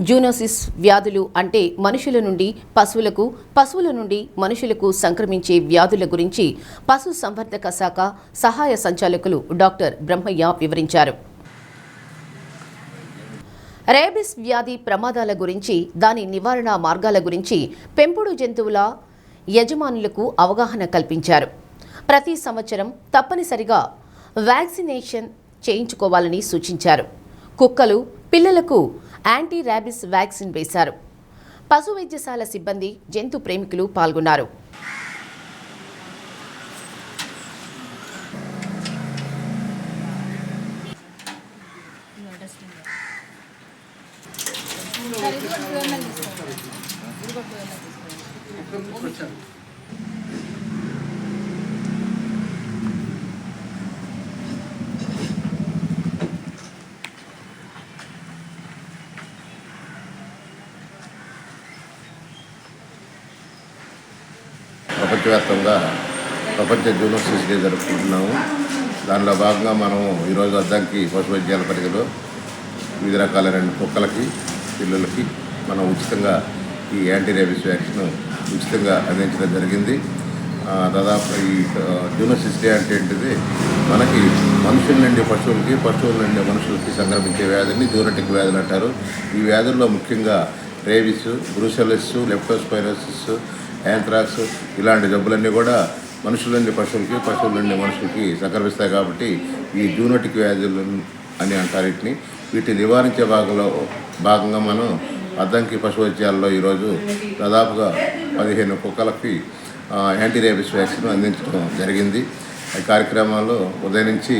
జూనోసిస్ వ్యాధులు అంటే మనుషుల నుండి పశువులకు, పశువుల నుండి మనుషులకు సంక్రమించే వ్యాధుల గురించి పశు సంవర్ధక శాఖ సహాయ సంచాలకులు డాక్టర్ బ్రహ్మయ్య వివరించారు. రేబిస్ వ్యాధి ప్రమాదాల గురించి, దాని నివారణ మార్గాల గురించి పెంపుడు జంతువుల యజమానులకు అవగాహన కల్పించారు. ప్రతి సంవత్సరం తప్పనిసరిగా వ్యాక్సినేషన్ చేయించుకోవాలని సూచించారు. కుక్కలు, పిల్లలకు యాంటీ ర్యాబిస్ వ్యాక్సిన్ వేశారు. పశు వైద్యశాల సిబ్బంది, జంతు ప్రేమికులు పాల్గొన్నారు.
ప్రపంచ
ప్రపంచవ్యాప్తంగా ప్రపంచ జూనోసిస్ డే జరుపుకుంటున్నాము. దానిలో భాగంగా మనం ఈరోజు అద్దంకి పశు వైద్యాల పరిధిలో వివిధ రకాలైన కుక్కలకి పిల్లలకి మనం ఉచితంగా ఈ యాంటీ రేబీస్ వ్యాక్సిన్ ఉచితంగా అందించడం జరిగింది. దాదాపు ఈ జూనోసిస్ డే అంటే ఏంటిది, మనకి మనుషుల నుండి పశువులకి, పశువుల నుండి మనుషులకి సంక్రమించే వ్యాధిని జూనోటిక్ వ్యాధులు అంటారు. ఈ వ్యాధుల్లో ముఖ్యంగా రేబీస్, బ్రూసెల్లోసిస్, లెప్టోస్పైరోసిస్, యాంథ్రాక్స్ ఇలాంటి జబ్బులన్నీ కూడా మనుషుల నుండి పశువులకి, పశువుల నుండి మనుషులకి సంక్రమిస్తాయి. కాబట్టి ఈ జూనోటిక్ వ్యాధులు అని అంటారు వీటిని. వీటిని నివారించే భాగంగా మనం అద్దంకి పశు వైద్యాల్లో ఈరోజు దాదాపుగా 15 కుక్కలకి యాంటీ రేబీస్ వ్యాక్సిన్ అందించడం జరిగింది. ఈ కార్యక్రమాలు ఉదయం నుంచి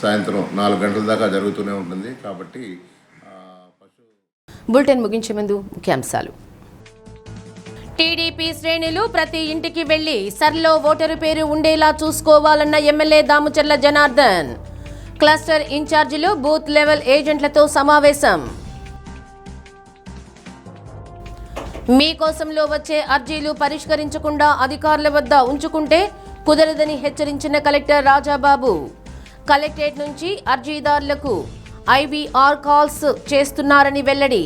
సాయంత్రం 4 గంటల దాకా జరుగుతూనే ఉంటుంది. కాబట్టి
బులెటిన్ ముగించే ముందు ముఖ్యాంశాలు. టీడీపీ శ్రేణులు ప్రతి ఇంటికి వెళ్లి సర్లో ఓటరు పేరు ఉండేలా చూసుకోవాలన్న ఎమ్మెల్యే దామచర్ల జనార్దన్. క్లస్టర్ ఇన్ఛార్జీలు, బూత్ లెవెల్ ఏజెంట్లతో సమావేశం. మీకోసంలో వచ్చే అర్జీలు పరిష్కరించకుండా అధికారుల వద్ద ఉంచుకుంటే కుదరదని హెచ్చరించిన కలెక్టర్ రాజాబాబు. కలెక్టరేట్ నుంచి అర్జీదారులకు ఐవీఆర్ కాల్స్ చేస్తున్నారని వెల్లడి.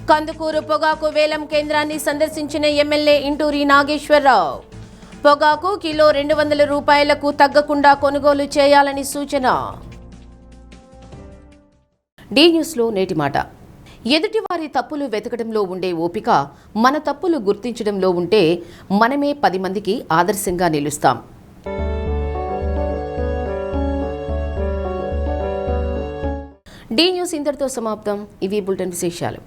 కందుకూరు పొగాకు వేలం కేంద్రాన్ని సందర్శించిన ఎమ్మెల్యే ఇంటూరి నాగేశ్వరరావు. పొగాకు కిలో 200 రూపాయలకు తగ్గకుండా కొనుగోలు చేయాలని సూచన. డి న్యూస్లో నేటి మాట. ఎదుటివారి తప్పులు వెతకడంలో ఉండే ఓపిక మన తప్పులు గుర్తించడంలో ఉంటే మనమే 10 మందికి ఆదర్శంగా నిలుస్తాం. డి న్యూస్ ఇంతటితో సమాప్తం. ఇవి బులెటిన్ విశేషాలు.